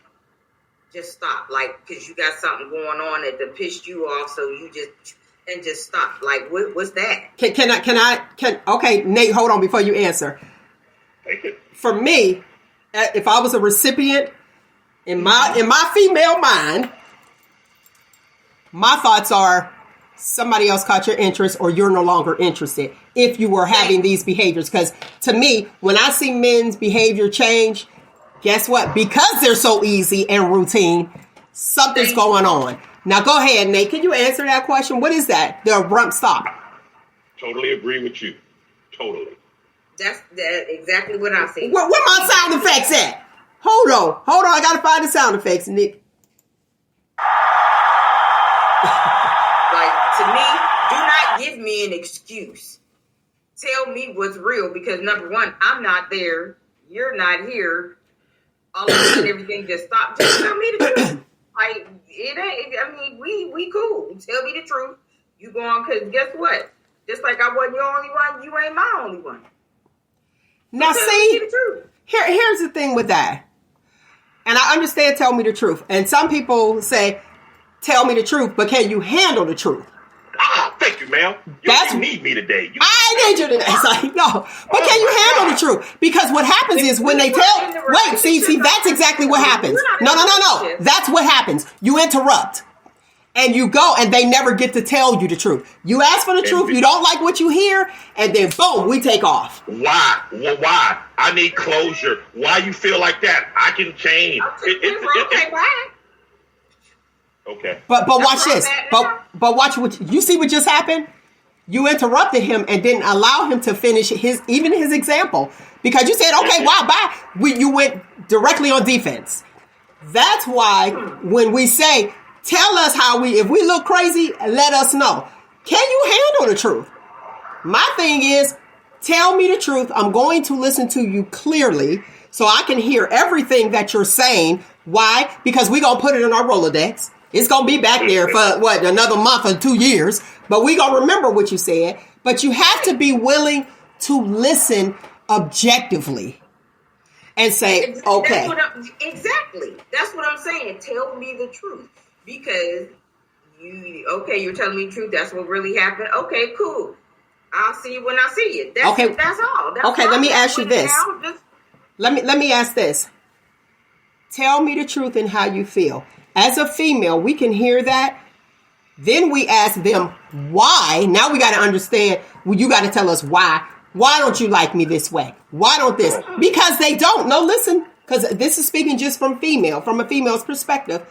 just stop, like, because you got something going on that pissed you off, so you just stop. Like, what's that? Okay, Nate, hold on before you answer. Take it. For me, if I was a recipient in my female mind, my thoughts are somebody else caught your interest or you're no longer interested if you were having these behaviors. Because to me, when I see men's behavior change, guess what? Because they're so easy and routine, something's going on. Now go ahead, Nate. Can you answer that question? What is that? The abrupt stop. Totally agree with you. Totally. That's exactly what I see. Where my sound effects at? Hold on. I gotta find the sound effects, Nick. Like, to me, do not give me an excuse. Tell me what's real, because number one, I'm not there. You're not here. All of a sudden, everything just stopped. Just tell me the truth. Like, it ain't. I mean, we cool. Tell me the truth. You go on, because guess what? Just like I wasn't your only one, you ain't my only one. Now, see, here's the thing with that. And I understand, tell me the truth. And some people say, tell me the truth, but can you handle the truth? Thank you, ma'am. You need me today. I need you today. It's like, no. But can you handle the truth? Because what happens is when they tell... Wait, see, that's exactly what happens. No. That's what happens. You interrupt. And you go, and they never get to tell you the truth. You ask for the truth, you don't like what you hear, and then boom, we take off. Why? Well, why? I need closure. Why you feel like that? I can change. Okay. But watch this. But watch what you see what just happened? You interrupted him and didn't allow him to finish his example. Because you said, okay, bye. You went directly on defense. That's why when we say, tell us if we look crazy, let us know. Can you handle the truth? My thing is, tell me the truth. I'm going to listen to you clearly so I can hear everything that you're saying. Why? Because we're going to put it in our Rolodex. It's going to be back there for, another month or 2 years. But we're going to remember what you said. But you have to be willing to listen objectively and say, okay. Exactly. That's what I'm saying. Tell me the truth. Because you're telling me the truth. That's what really happened. Okay, cool. I'll see you when I see you. That's all. Let me ask you this. Let me ask this. Tell me the truth and how you feel. As a female, we can hear that. Then we ask them why. Now we got to understand. Well, you got to tell us why. Why don't you like me this way? Why don't this? Because they don't. No, listen. Because this is speaking just from a female's perspective.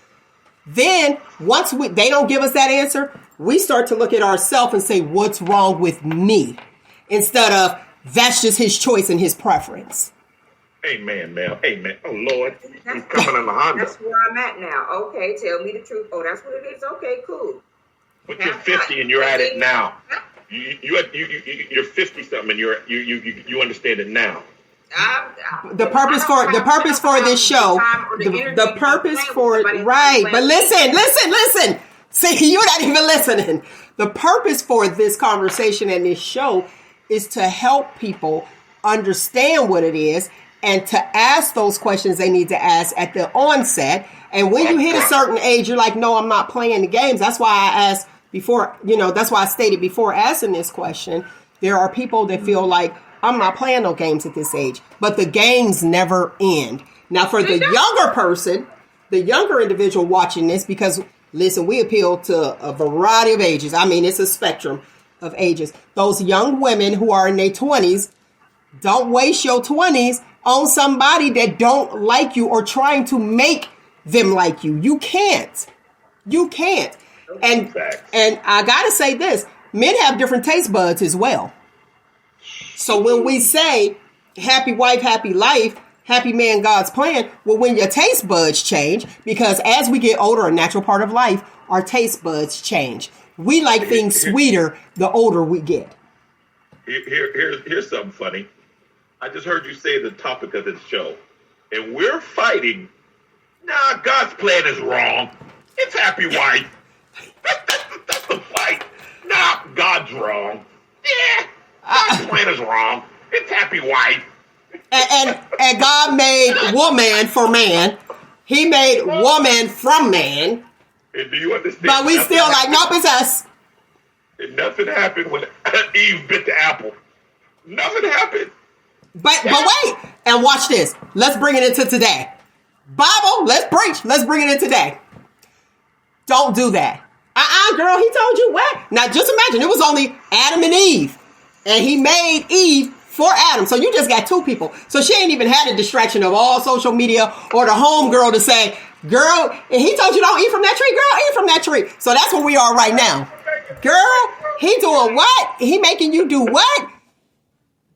Then once they don't give us that answer, we start to look at ourselves and say, what's wrong with me? Instead of that's just his choice and his preference. Amen, Mel. Amen. Oh, Lord. He's coming in the Honda. That's where I'm at now. Okay, tell me the truth. Oh, that's what it is. Okay, cool. But you're 50 and you're at it now. You're 50 something and you understand it now. The purpose for this show, the purpose for it, right? But listen. See, you're not even listening. The purpose for this conversation and this show is to help people understand what it is and to ask those questions they need to ask at the onset. And when you hit a certain age, you're like, no, I'm not playing the games. That's why I asked before, that's why I stated before asking this question, there are people that feel like, I'm not playing no games at this age. But the games never end. Now, for the younger person, the younger individual watching this, because Listen, we appeal to a variety of ages. I mean, it's a spectrum of ages. Those young women who are in their 20s, don't waste your 20s on somebody that don't like you or trying to make them like you. You can't. You can't. And I gotta say this, men have different taste buds as well. So when we say happy wife, happy life, happy man, God's plan, well, when your taste buds change, because as we get older, a natural part of life, our taste buds change. We like things sweeter the older we get. Here's something funny. I just heard you say the topic of this show, and we're fighting. Nah, God's plan is wrong. It's happy wife. That's the fight. Nah, God's wrong. Yeah, God's plan is wrong. It's happy wife. And God made woman for man. He made woman from man. And do you understand? But we still like, nope, it's us. And nothing happened when Eve bit the apple. Nothing happened. But wait, and watch this. Let's bring it into today. Bible, let's preach. Let's bring it in today. Don't do that. Girl, he told you what? Now just imagine, it was only Adam and Eve. And he made Eve for Adam. So you just got two people. So she ain't even had a distraction of all social media or the home girl to say, girl, and he told you don't eat from that tree. Girl, eat from that tree. So that's where we are right now. Girl, he doing what? He making you do what?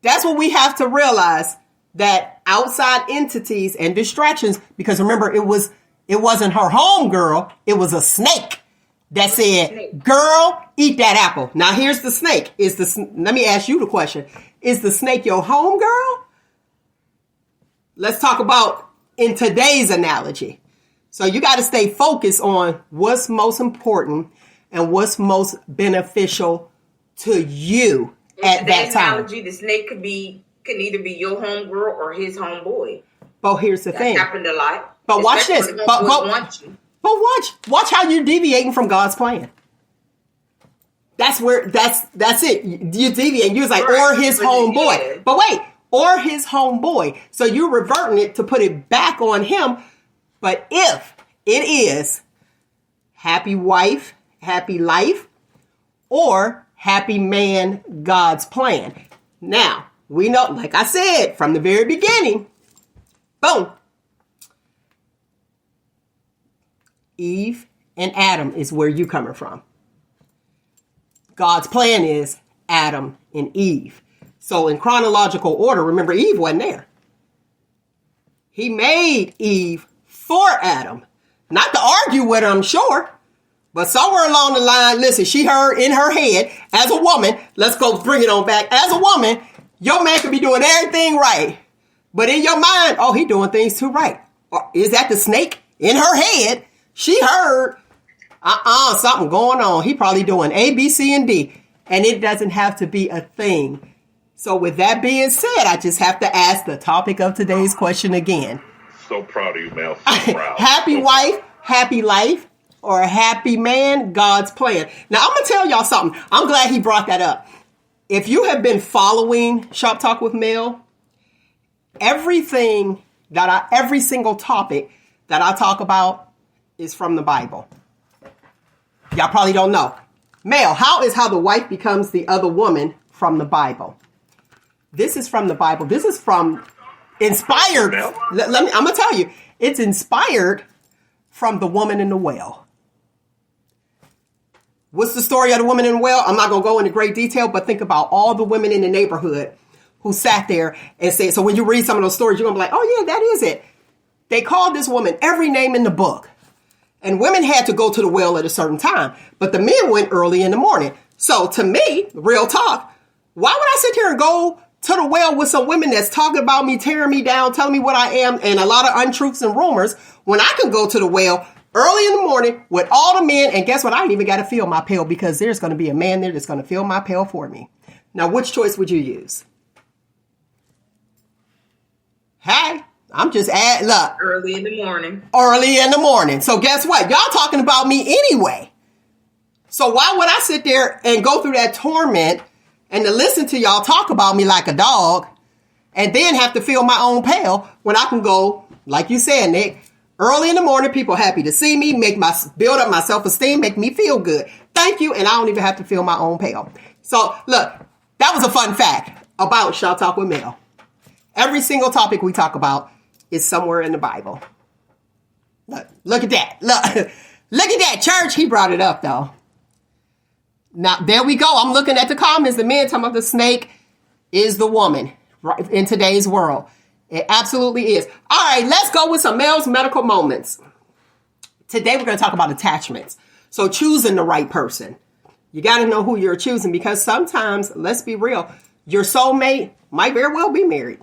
That's what we have to realize, that outside entities and distractions, because remember, it wasn't her home girl. It was a snake that said, girl, eat that apple. Now here's the snake. Let me ask you the question. Is the snake your home girl? Let's talk about in today's analogy. So you got to stay focused on what's most important and what's most beneficial to you at that time. Analogy, the snake could either be your home girl or his homeboy. But here's the thing. That's happened a lot. But watch this. But watch how you're deviating from God's plan. That's it. You're deviating. You was like, right. Or his homeboy. Yeah. But wait, or his homeboy. So you're reverting it to put it back on him. But if it is happy wife, happy life, or happy man, God's plan. Now, we know, like I said, from the very beginning, boom. Eve and Adam is where you coming from. God's plan is Adam and Eve. So in chronological order, remember Eve wasn't there. He made Eve for Adam. Not to argue with her, I'm sure. But somewhere along the line, listen, she heard in her head, as a woman, let's go bring it on back. As a woman, your man could be doing everything right. But in your mind, oh, he doing things too right. Or is that the snake in her head? She heard, something going on. He probably doing A, B, C, and D. And it doesn't have to be a thing. So with that being said, I just have to ask the topic of today's question again. So proud of you, Mel. So proud. Happy wife, happy life, or a happy man, God's plan. Now, I'm going to tell y'all something. I'm glad he brought that up. If you have been following Shop Talk with Mel, every single topic that I talk about is from the Bible. Y'all probably don't know. Mel, how the wife becomes the other woman from the Bible? This is from the Bible. This is from inspired. I'm going to tell you, it's inspired from the woman in the well. What's the story of the woman in the well? I'm not going to go into great detail, but think about all the women in the neighborhood who sat there and said, so when you read some of those stories, you're going to be like, oh yeah, that is it. They called this woman every name in the book. And women had to go to the well at a certain time, but the men went early in the morning. So to me, real talk, why would I sit here and go to the well with some women that's talking about me, tearing me down, telling me what I am, and a lot of untruths and rumors, when I can go to the well early in the morning with all the men, and guess what? I ain't even got to fill my pail because there's going to be a man there that's going to fill my pail for me. Now, which choice would you use? Hey, I'm just look. Early in the morning. Early in the morning. So guess what? Y'all talking about me anyway. So why would I sit there and go through that torment and to listen to y'all talk about me like a dog and then have to fill my own pail when I can go, like you said, Nick, Early in the morning, people happy to see me, build up my self-esteem, make me feel good. Thank you, and I don't even have to fill my own pail. So, look, that was a fun fact about Shop Talk with Mel. Every single topic we talk about is somewhere in the Bible. Look at that. Look at that, church. He brought it up, though. Now, there we go. I'm looking at the comments. The men talking about the snake is the woman right, in today's world. It absolutely is. All right, let's go with some Mel's medical moments. Today, we're going to talk about attachments. So choosing the right person. You got to know who you're choosing because sometimes, let's be real, your soulmate might very well be married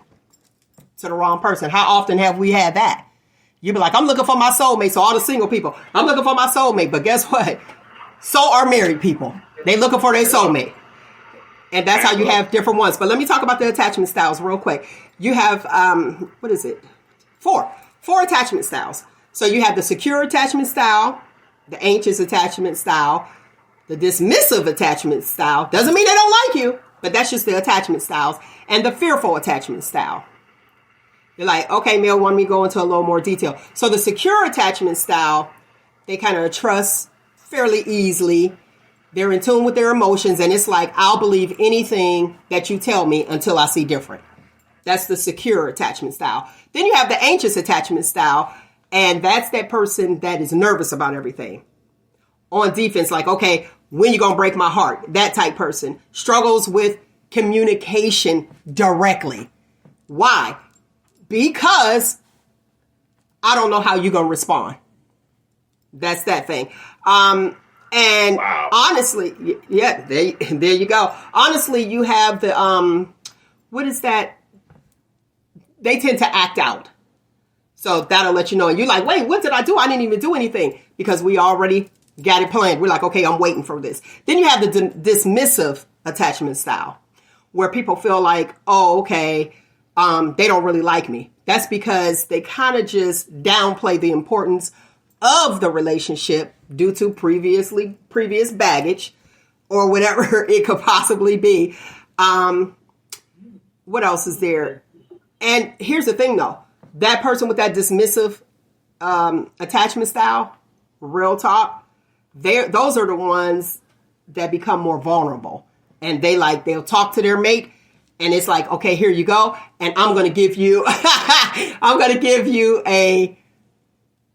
to the wrong person. How often have we had that? You'd be like, I'm looking for my soulmate. So all the single people, I'm looking for my soulmate. But guess what? So are married people. They looking for their soulmate. And that's how you have different ones. But let me talk about the attachment styles real quick. You have, what is it? Four attachment styles. So you have the secure attachment style, the anxious attachment style, the dismissive attachment style. Doesn't mean they don't like you, but that's just the attachment styles. And the fearful attachment style. You're like, okay, Mel, want me to go into a little more detail. So the secure attachment style, they kind of trust fairly easily. They're in tune with their emotions. And it's like, I'll believe anything that you tell me until I see different. That's the secure attachment style. Then you have the anxious attachment style. And that's that person that is nervous about everything. On defense, like, okay, when you going to break my heart? That type person struggles with communication directly. Why? Because I don't know how you're going to respond. That's that thing. And wow. Honestly, yeah, there you go. Honestly, you have the, what is that? They tend to act out. So that'll let you know. And you're like, wait, what did I do? I didn't even do anything because we already got it planned. We're like, okay, I'm waiting for this. Then you have the dismissive attachment style where people feel like, oh, okay, they don't really like me. That's because they kind of just downplay the importance of the relationship due to previous baggage or whatever it could possibly be. What else is there? And here's the thing, though. That person with that dismissive attachment style, real talk, those are the ones that become more vulnerable. And they'll talk to their mate. And it's like, okay, here you go. And I'm going to give you,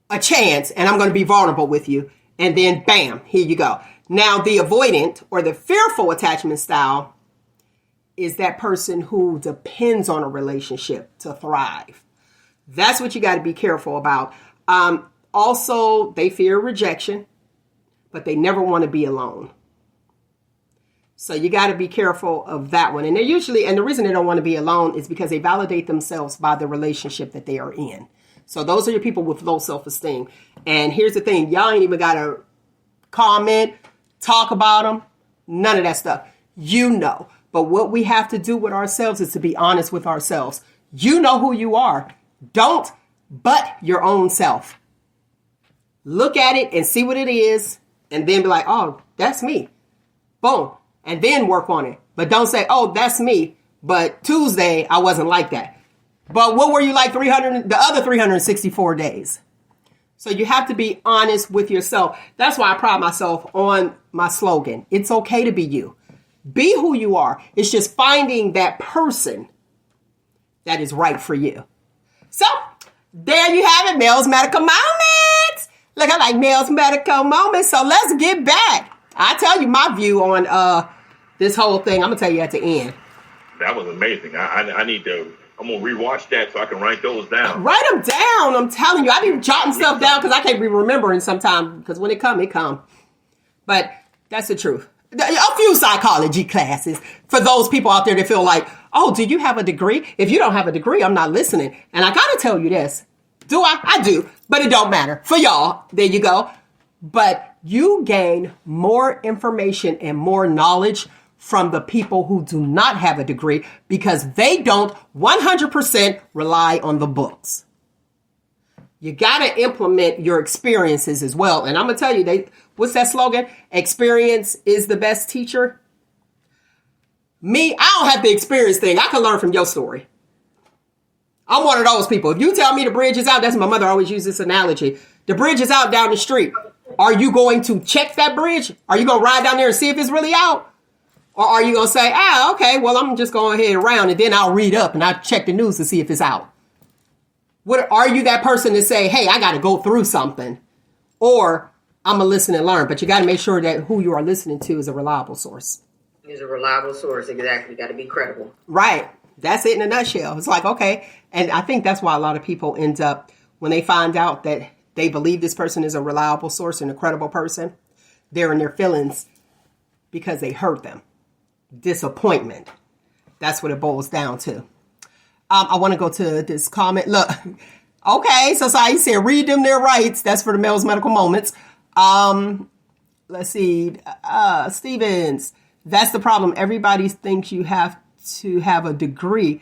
a chance and I'm going to be vulnerable with you. And then bam, here you go. Now the avoidant or the fearful attachment style is that person who depends on a relationship to thrive. That's what you got to be careful about. Also, they fear rejection, but they never want to be alone. So you got to be careful of that one. And the reason they don't want to be alone is because they validate themselves by the relationship that they are in. So those are your people with low self-esteem. And here's the thing. Y'all ain't even got to comment, talk about them, none of that stuff. You know. But what we have to do with ourselves is to be honest with ourselves. You know who you are. Don't butt your own self. Look at it and see what it is. And then be like, oh, that's me. Boom. And then work on it. But don't say, oh, that's me. But Tuesday, I wasn't like that. But what were you like the other 364 days? So you have to be honest with yourself. That's why I pride myself on my slogan. It's okay to be you. Be who you are. It's just finding that person that is right for you. So there you have it, Mel's Medical Moments. Look, I like Mel's Medical Moments. So let's get back. I tell you my view on this whole thing. I'm going to tell you at the end. That was amazing. I need to, I'm going to rewatch that so I can write those down. Write them down. I'm telling you. I be jotting stuff down because I can't be remembering sometimes because when it come, it come. But that's the truth. A few psychology classes for those people out there that feel like, oh, do you have a degree? If you don't have a degree, I'm not listening. And I got to tell you this. Do I? I do. But it don't matter. For y'all, there you go. But you gain more information and more knowledge from the people who do not have a degree because they don't 100% rely on the books. You got to implement your experiences as well. And I'm going to tell you, what's that slogan? Experience is the best teacher. Me, I don't have the experience thing. I can learn from your story. I'm one of those people. If you tell me the bridge is out, that's my mother always used this analogy. The bridge is out down the street. Are you going to check that bridge? Are you going to ride down there and see if it's really out? Or are you going to say, okay, well, I'm just going to head around and then I'll read up and I'll check the news to see if it's out? What are you that person to say, hey, I got to go through something? Or I'm going to listen and learn. But you got to make sure that who you are listening to is a reliable source. Is a reliable source. Exactly. Got to be credible. Right. That's it in a nutshell. It's like, okay. And I think that's why a lot of people end up, when they find out that they believe this person is a reliable source and a credible person, they're in their feelings because they hurt them. Disappointment. That's what it boils down to. I want to go to this comment. Look, okay, Society said, read them their rights. That's for the male's medical moments. Let's see. Stevens, that's the problem. Everybody thinks you have to have a degree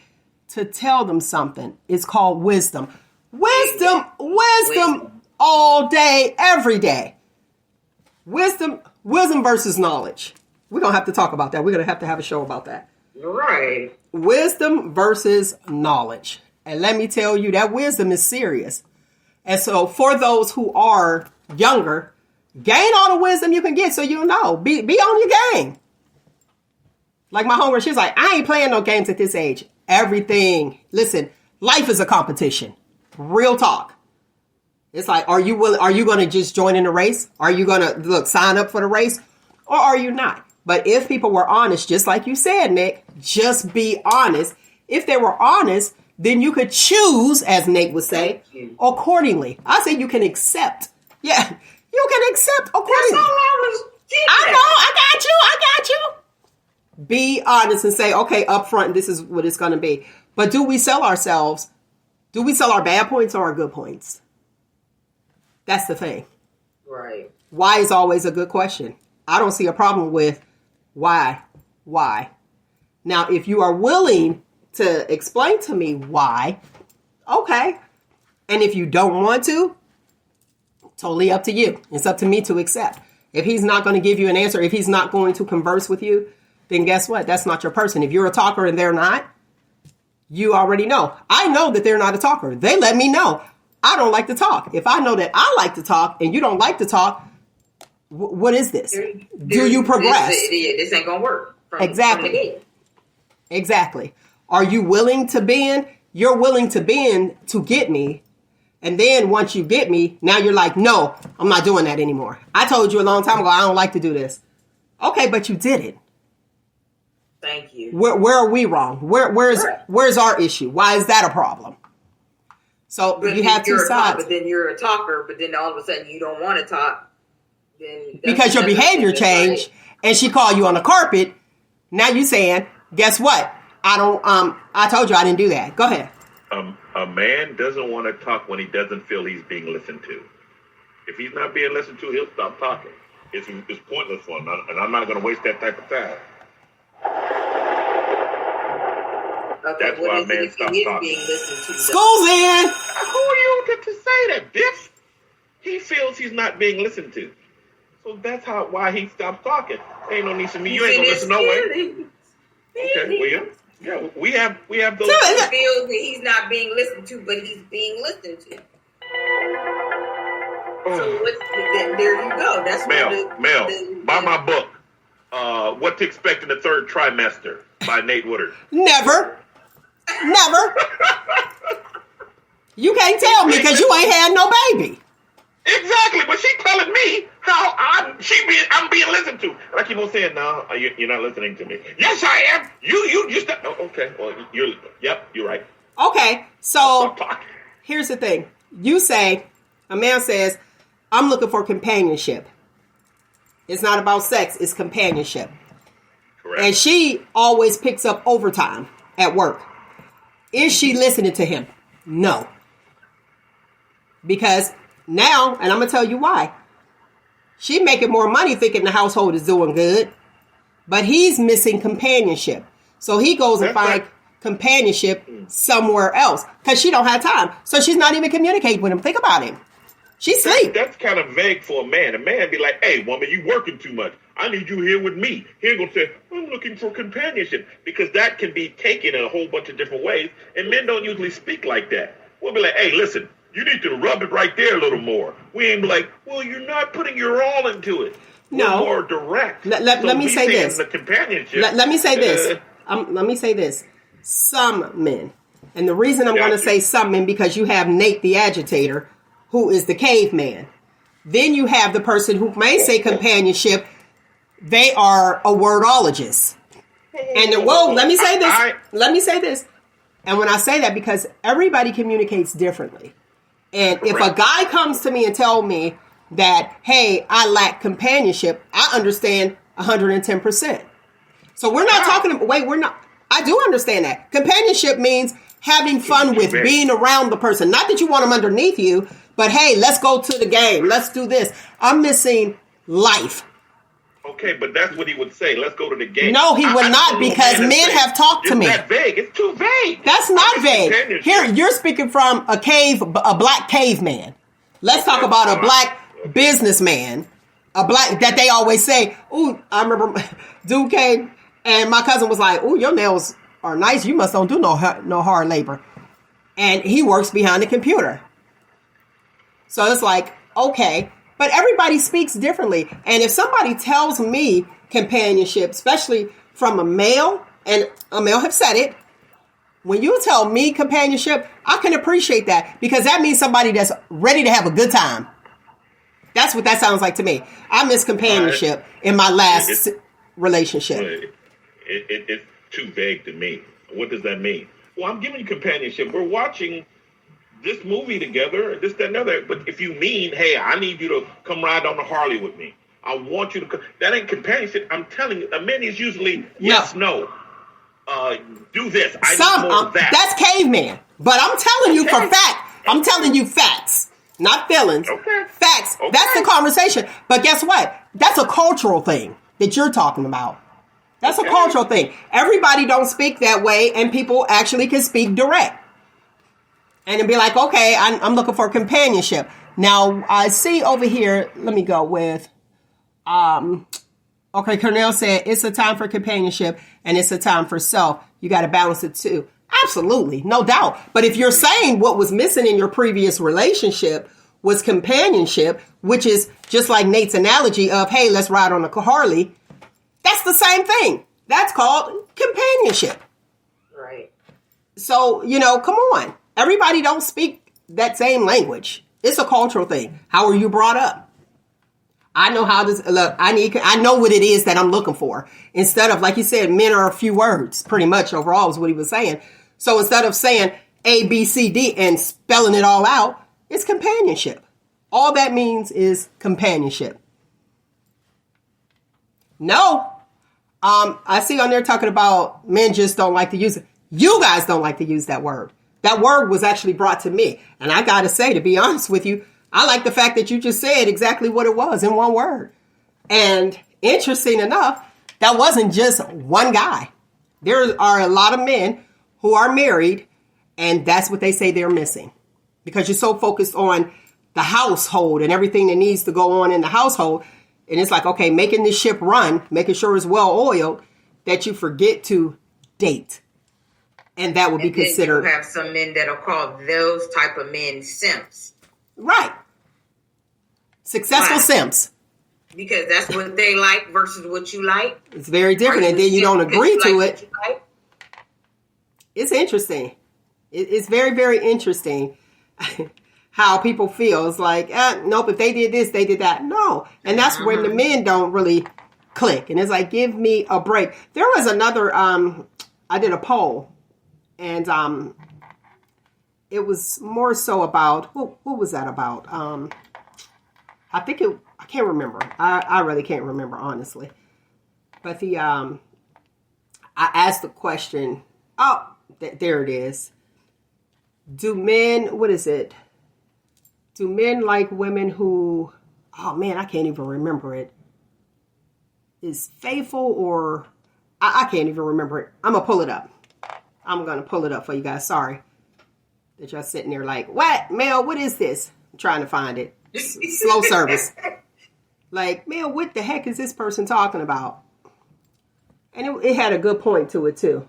to tell them something. It's called wisdom. Wisdom all day, every day. Wisdom versus knowledge. We're going to have to talk about that. We're going to have a show about that. Right. Wisdom versus knowledge. And let me tell you, that wisdom is serious. And so for those who are younger, gain all the wisdom you can get so you know. Be on your game. Like my homegirl, she's like, I ain't playing no games at this age. Everything. Listen, life is a competition. Real talk. It's like, are you going to just join in the race? Are you going to sign up for the race? Or are you not? But if people were honest, just like you said, Nick, just be honest. If they were honest, then you could choose, as Nate would say, accordingly. I say you can accept. Yeah, you can accept accordingly. That's all I was getting I know, I got you. Be honest and say, okay, up front, this is what it's going to be. But do we sell ourselves? Do we sell our bad points or our good points? That's the thing. Right. Why is always a good question. I don't see a problem with why. Now, if you are willing to explain to me why, okay. And if you don't want to, totally up to you. It's up to me to accept. If he's not going to give you an answer, if he's not going to converse with you, then guess what? That's not your person. If you're a talker and they're not, you already know. I know that they're not a talker. They let me know. I don't like to talk. If I know that I like to talk and you don't like to talk, what is this? Do you progress? This ain't going to work. Exactly. Exactly. Are you willing to bend? You're willing to bend to get me. And then once you get me, now you're like, no, I'm not doing that anymore. I told you a long time ago, I don't like to do this. Okay, but you did it. Thank you. Where are we wrong? Where's our issue? Why is that a problem? So but you have two sides. But then you're a talker, but then all of a sudden you don't want to talk. Then because your behavior changed and she called you on the carpet. Now you saying, guess what? I told you I didn't do that. Go ahead. A man doesn't want to talk when he doesn't feel he's being listened to. If he's not being listened to, he'll stop talking. It's pointless for him, and I'm not going to waste that type of time. Okay, that's why a man stops talking. School's in. Who are you to say that, Biff? He feels he's not being listened to. So that's why he stops talking. Ain't no need to me. You ain't gonna listen no way. Okay, well, yeah, we have those. He feels that he's not being listened to, but he's being listened to. So there you go. That's Mel, buy my book. What to Expect in the Third Trimester by Nate Woodard. Never. You can't tell me because you ain't had no baby. Exactly, but she telling me how I'm being listened to. And I keep on saying, no, you're not listening to me. Yes, I am. You just okay. Well, you're right. Okay, so here's the thing. You say, a man says, I'm looking for companionship. It's not about sex, it's companionship. Correct. And she always picks up overtime at work. Is she listening to him? No. Because now, and I'm going to tell you why. She making more money thinking the household is doing good. But he's missing companionship. So he goes and finds companionship somewhere else. Because she don't have time. So she's not even communicating with him. Think about it. She sleep. That's kind of vague for a man. A man be like, hey, woman, you working too much. I need you here with me. He gonna say, I'm looking for companionship. Because that can be taken in a whole bunch of different ways. And men don't usually speak like that. We'll be like, hey, listen, you need to rub it right there a little more. We ain't like, well, you're not putting your all into it. No. We're more direct. Let me say this. The companionship. Let me say this. Let me say this. Some men, and the reason I'm going to say some men, because you have Nate the Agitator, who is the caveman. Then you have the person who may say companionship. They are a wordologist. And let me say this. Let me say this. And when I say that, because everybody communicates differently. And if a guy comes to me and tell me that, hey, I lack companionship, I understand 110%. So we're not talking, we're not, I do understand that. Companionship means having fun with, being around the person. Not that you want them underneath you, but hey, let's go to the game. Let's do this. I'm missing life. Okay, but that's what he would say. Let's go to the game. No, he would not, because men have talked to me. It's that vague. It's too vague. That's not vague. Here, you're speaking from a black caveman. Let's talk about a black businessman. A black, that they always say, ooh, I remember dude came and my cousin was like, ooh, your nails are nice. You must don't do no hard labor. And he works behind the computer. So it's like, okay. But everybody speaks differently. And if somebody tells me companionship, especially from a male, and a male have said it, when you tell me companionship, I can appreciate that, because that means somebody that's ready to have a good time. That's what that sounds like to me. I miss companionship in my last relationship. It's too vague to me. What does that mean? Well, I'm giving you companionship. We're watching this movie together, this, that, and other. But if you mean, hey, I need you to come ride on the Harley with me. I want you to come. That ain't companionship. I'm telling you, a man is usually yes, no. Do this. I need more of that. That's caveman. But I'm telling you for fact. I'm telling you facts, not feelings. Okay. Facts. Okay. That's the conversation. But guess what? That's a cultural thing that you're talking about. That's a cultural thing. Everybody don't speak that way, and people actually can speak direct. And it'd be like, okay, I'm looking for companionship. Now, I see over here, let me go with, okay, Cornell said, it's a time for companionship and it's a time for self. You got to balance it too. Absolutely, no doubt. But if you're saying what was missing in your previous relationship was companionship, which is just like Nate's analogy of, hey, let's ride on a Harley, that's the same thing. That's called companionship. Right. So, come on. Everybody don't speak that same language. It's a cultural thing. How are you brought up? I know how this, look, I know what it is that I'm looking for. Instead of, like you said, men are a few words, pretty much overall is what he was saying. So instead of saying A, B, C, D and spelling it all out, it's companionship. All that means is companionship. No. I see on there talking about men just don't like to use it. You guys don't like to use that word. That word was actually brought to me. And I got to say, to be honest with you, I like the fact that you just said exactly what it was in one word. And interesting enough, that wasn't just one guy. There are a lot of men who are married, and that's what they say they're missing. Because you're so focused on the household and everything that needs to go on in the household. And it's like, okay, making this ship run, making sure it's well oiled, that you forget to date. And that would be considered. You have some men that'll call those type of men simps. Right. Successful simps. Because that's what they like versus what you like. It's very different. And then you don't agree to it. It's interesting. It's very, very interesting how people feel. It's like, nope, if they did this, they did that. No. And that's when the men don't really click. And it's like, give me a break. There was another, I did a poll. And it was more so about, what was that about? I can't remember. I really can't remember, honestly. But I asked the question, there it is. Do men like women who, oh man, I can't even remember it, is faithful or, I can't even remember it. I'm going to pull it up. I'm going to pull it up for you guys. Sorry that y'all sitting there like, what? Mel, what is this? I'm trying to find it. Slow service. Like, man, what the heck is this person talking about? And it had a good point to it, too.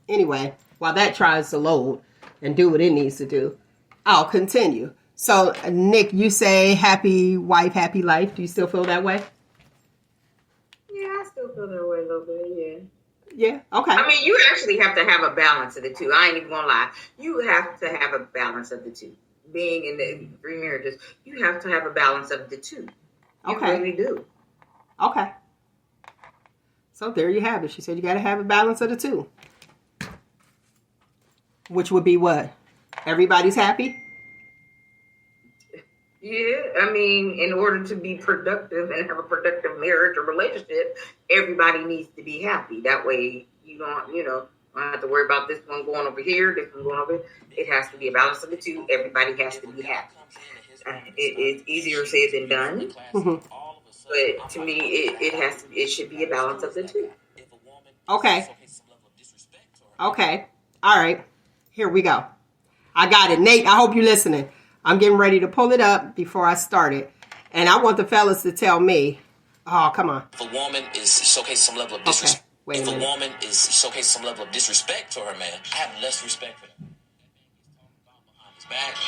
Anyway, while that tries to load and do what it needs to do, I'll continue. So, Nick, you say happy wife, happy life. Do you still feel that way? Yeah, I still feel that way a little bit, yeah. Yeah, okay. I mean, you actually have to have a balance of the two. I ain't even gonna lie. You have to have a balance of the two. Being in the 3 marriages, you have to have a balance of the two. You really do. Okay. So there you have it. She said you got to have a balance of the two. Which would be what? Everybody's happy? Yeah, I mean, in order to be productive and have a productive marriage or relationship, everybody needs to be happy. That way you don't have to worry about this one going over here, this one going over here. It has to be a balance of the two. Everybody has to be happy. It's easier said than done. Mm-hmm. But to me, it should be a balance of the two. Okay. Okay. All right. Here we go. I got it. Nate, I hope you're listening. I'm getting ready to pull it up before I start it. And I want the fellas to tell me. Oh, come on. If a woman is showcasing some level of disrespect, okay. If a woman is showcasing some level of disrespect to her man, I have less respect for that.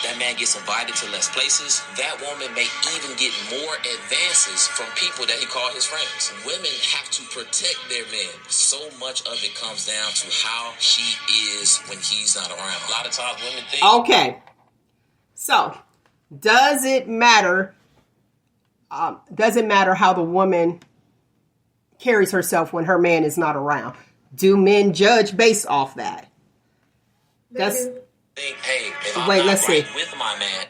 That man gets invited to less places. That woman may even get more advances from people that he called his friends. Women have to protect their men. So much of it comes down to how she is when he's not around. A lot of times women think... Okay. So, does it matter how the woman carries herself when her man is not around? Do men judge based off that? Think, hey, if I'm not right with my man,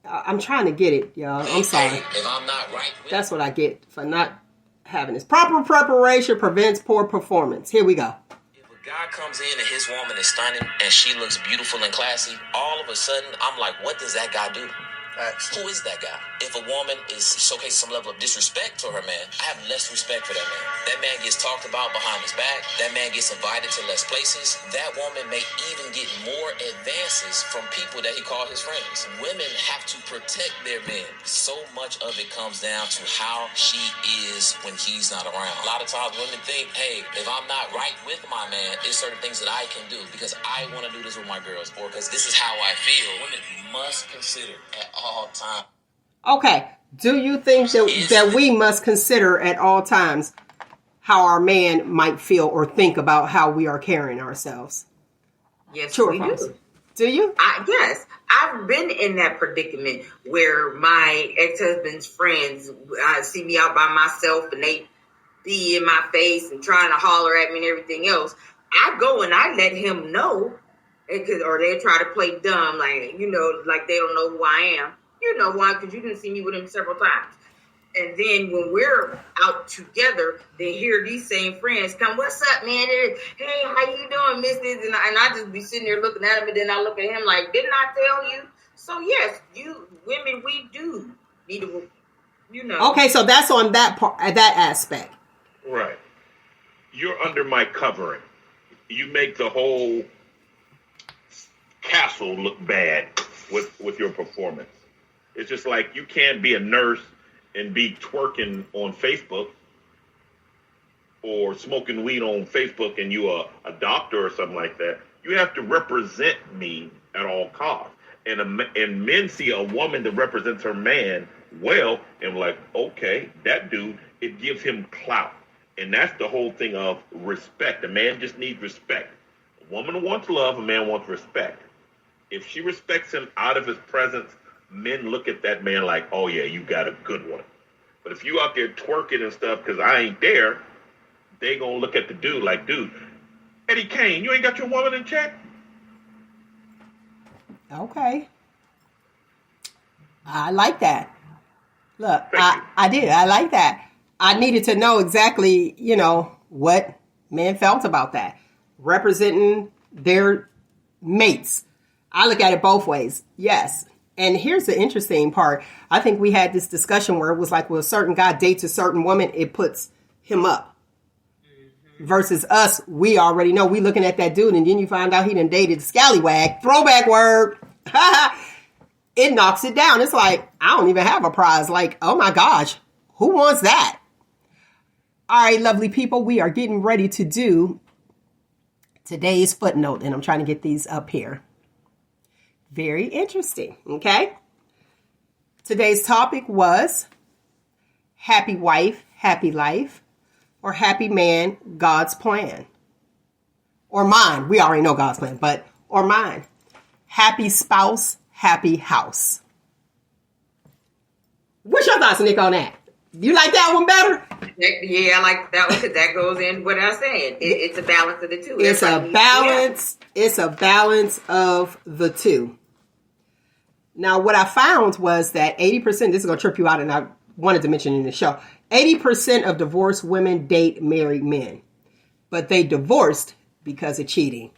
I'm trying to get it, y'all. I'm sorry. If I'm not right with That's what I get for not having this. Proper preparation prevents poor performance. Here we go. If a guy comes in and his woman is stunning and she looks beautiful and classy, all of a sudden, I'm like, what does that guy do? Who is that guy? If a woman is showcasing some level of disrespect to her man, I have less respect for that man. That man gets talked about behind his back. That man gets invited to less places. That woman may even get more advances from people that he called his friends. Women have to protect their men. So much of it comes down to how she is when he's not around. A lot of times women think, hey, if I'm not right with my man, there's certain things that I can do because I want to do this with my girls or because this is how I feel. Women must consider at all times. Okay. Do you think that we must consider at all times how our man might feel or think about how we are carrying ourselves? Yes, True we do. Do you? Yes. I've been in that predicament where my ex-husband's friends see me out by myself and they be in my face and trying to holler at me and everything else. I go and I let him know, or they try to play dumb, like they don't know who I am. You know why? Because you didn't see me with him several times. And then when we're out together, they hear these same friends come, what's up, man? Hey, how you doing, missus? And I just be sitting there looking at him, and then I look at him like, didn't I tell you? So, yes, you women, we do need to, Okay, so that's on that part, that aspect. Right. You're under my covering. You make the whole castle look bad with your performance. It's just like you can't be a nurse and be twerking on Facebook or smoking weed on Facebook and you are a doctor or something like that. You have to represent me at all costs. And men see a woman that represents her man well and like, okay, that dude, it gives him clout. And that's the whole thing of respect. A man just needs respect. A woman wants love, a man wants respect. If she respects him out of his presence, men look at that man like, oh yeah, you got a good one. But if you out there twerking and stuff because I ain't there, they gonna look at the dude like, dude, Eddie Kane, you ain't got your woman in check? Okay. I like that. Look, I did. I like that. I needed to know exactly, what men felt about that. Representing their mates. I look at it both ways. Yes. And here's the interesting part. I think we had this discussion where it was like, well, a certain guy dates a certain woman, it puts him up. Mm-hmm. Versus us, we already know. We looking at that dude, and then you find out he done dated Scallywag. Throwback word. it knocks it down. It's like, I don't even have a prize. Like, oh my gosh, who wants that? All right, lovely people, we are getting ready to do today's footnote, and I'm trying to get these up here. Very interesting, okay? Today's topic was happy wife, happy life, or happy man, God's plan. Or mine. We already know God's plan, but or mine. Happy spouse, happy house. What's your thoughts, Nick, on that? You like that one better? Yeah, I like that one because that goes in what I said. It's a balance of the two. It's a balance. Yeah. It's a balance of the two. Now, what I found was that 80%, this is going to trip you out, and I wanted to mention in the show, 80% of divorced women date married men, but they divorced because of cheating.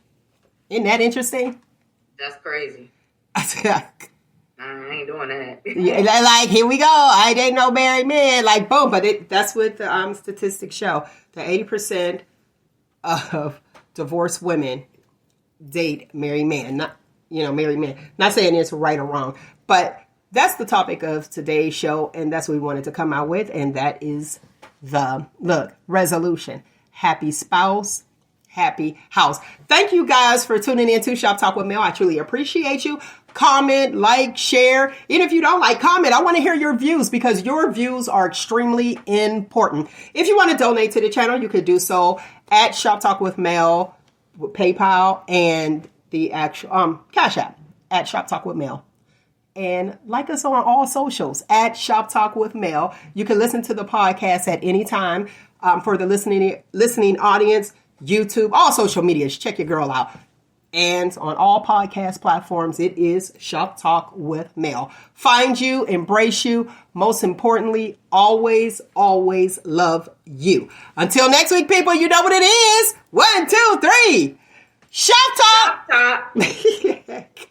Isn't that interesting? That's crazy. I ain't doing that. Yeah, like, here we go. I didn't know married men. Like, boom. But that's what the statistics show. That 80% of divorced women date married men. Not, married men. Not saying it's right or wrong. But that's the topic of today's show. And that's what we wanted to come out with. And that is the, resolution. Happy spouse, happy house. Thank you guys for tuning in to Shop Talk with Mel. I truly appreciate you. Comment, like, share. Even if you don't like, comment. I want to hear your views because your views are extremely important. If you want to donate to the channel, you could do so at Shop Talk with Mel, with PayPal, and the actual Cash App at Shop Talk with Mel. And like us on all socials at Shop Talk with Mel. You can listen to the podcast at any time. For the listening audience, YouTube, all social medias. Check your girl out. And on all podcast platforms, it is Shop Talk with Mel. Find you, embrace you. Most importantly, always, always love you. Until next week, people, you know what it is. 1, 2, 3. Shop Talk. Shop Talk.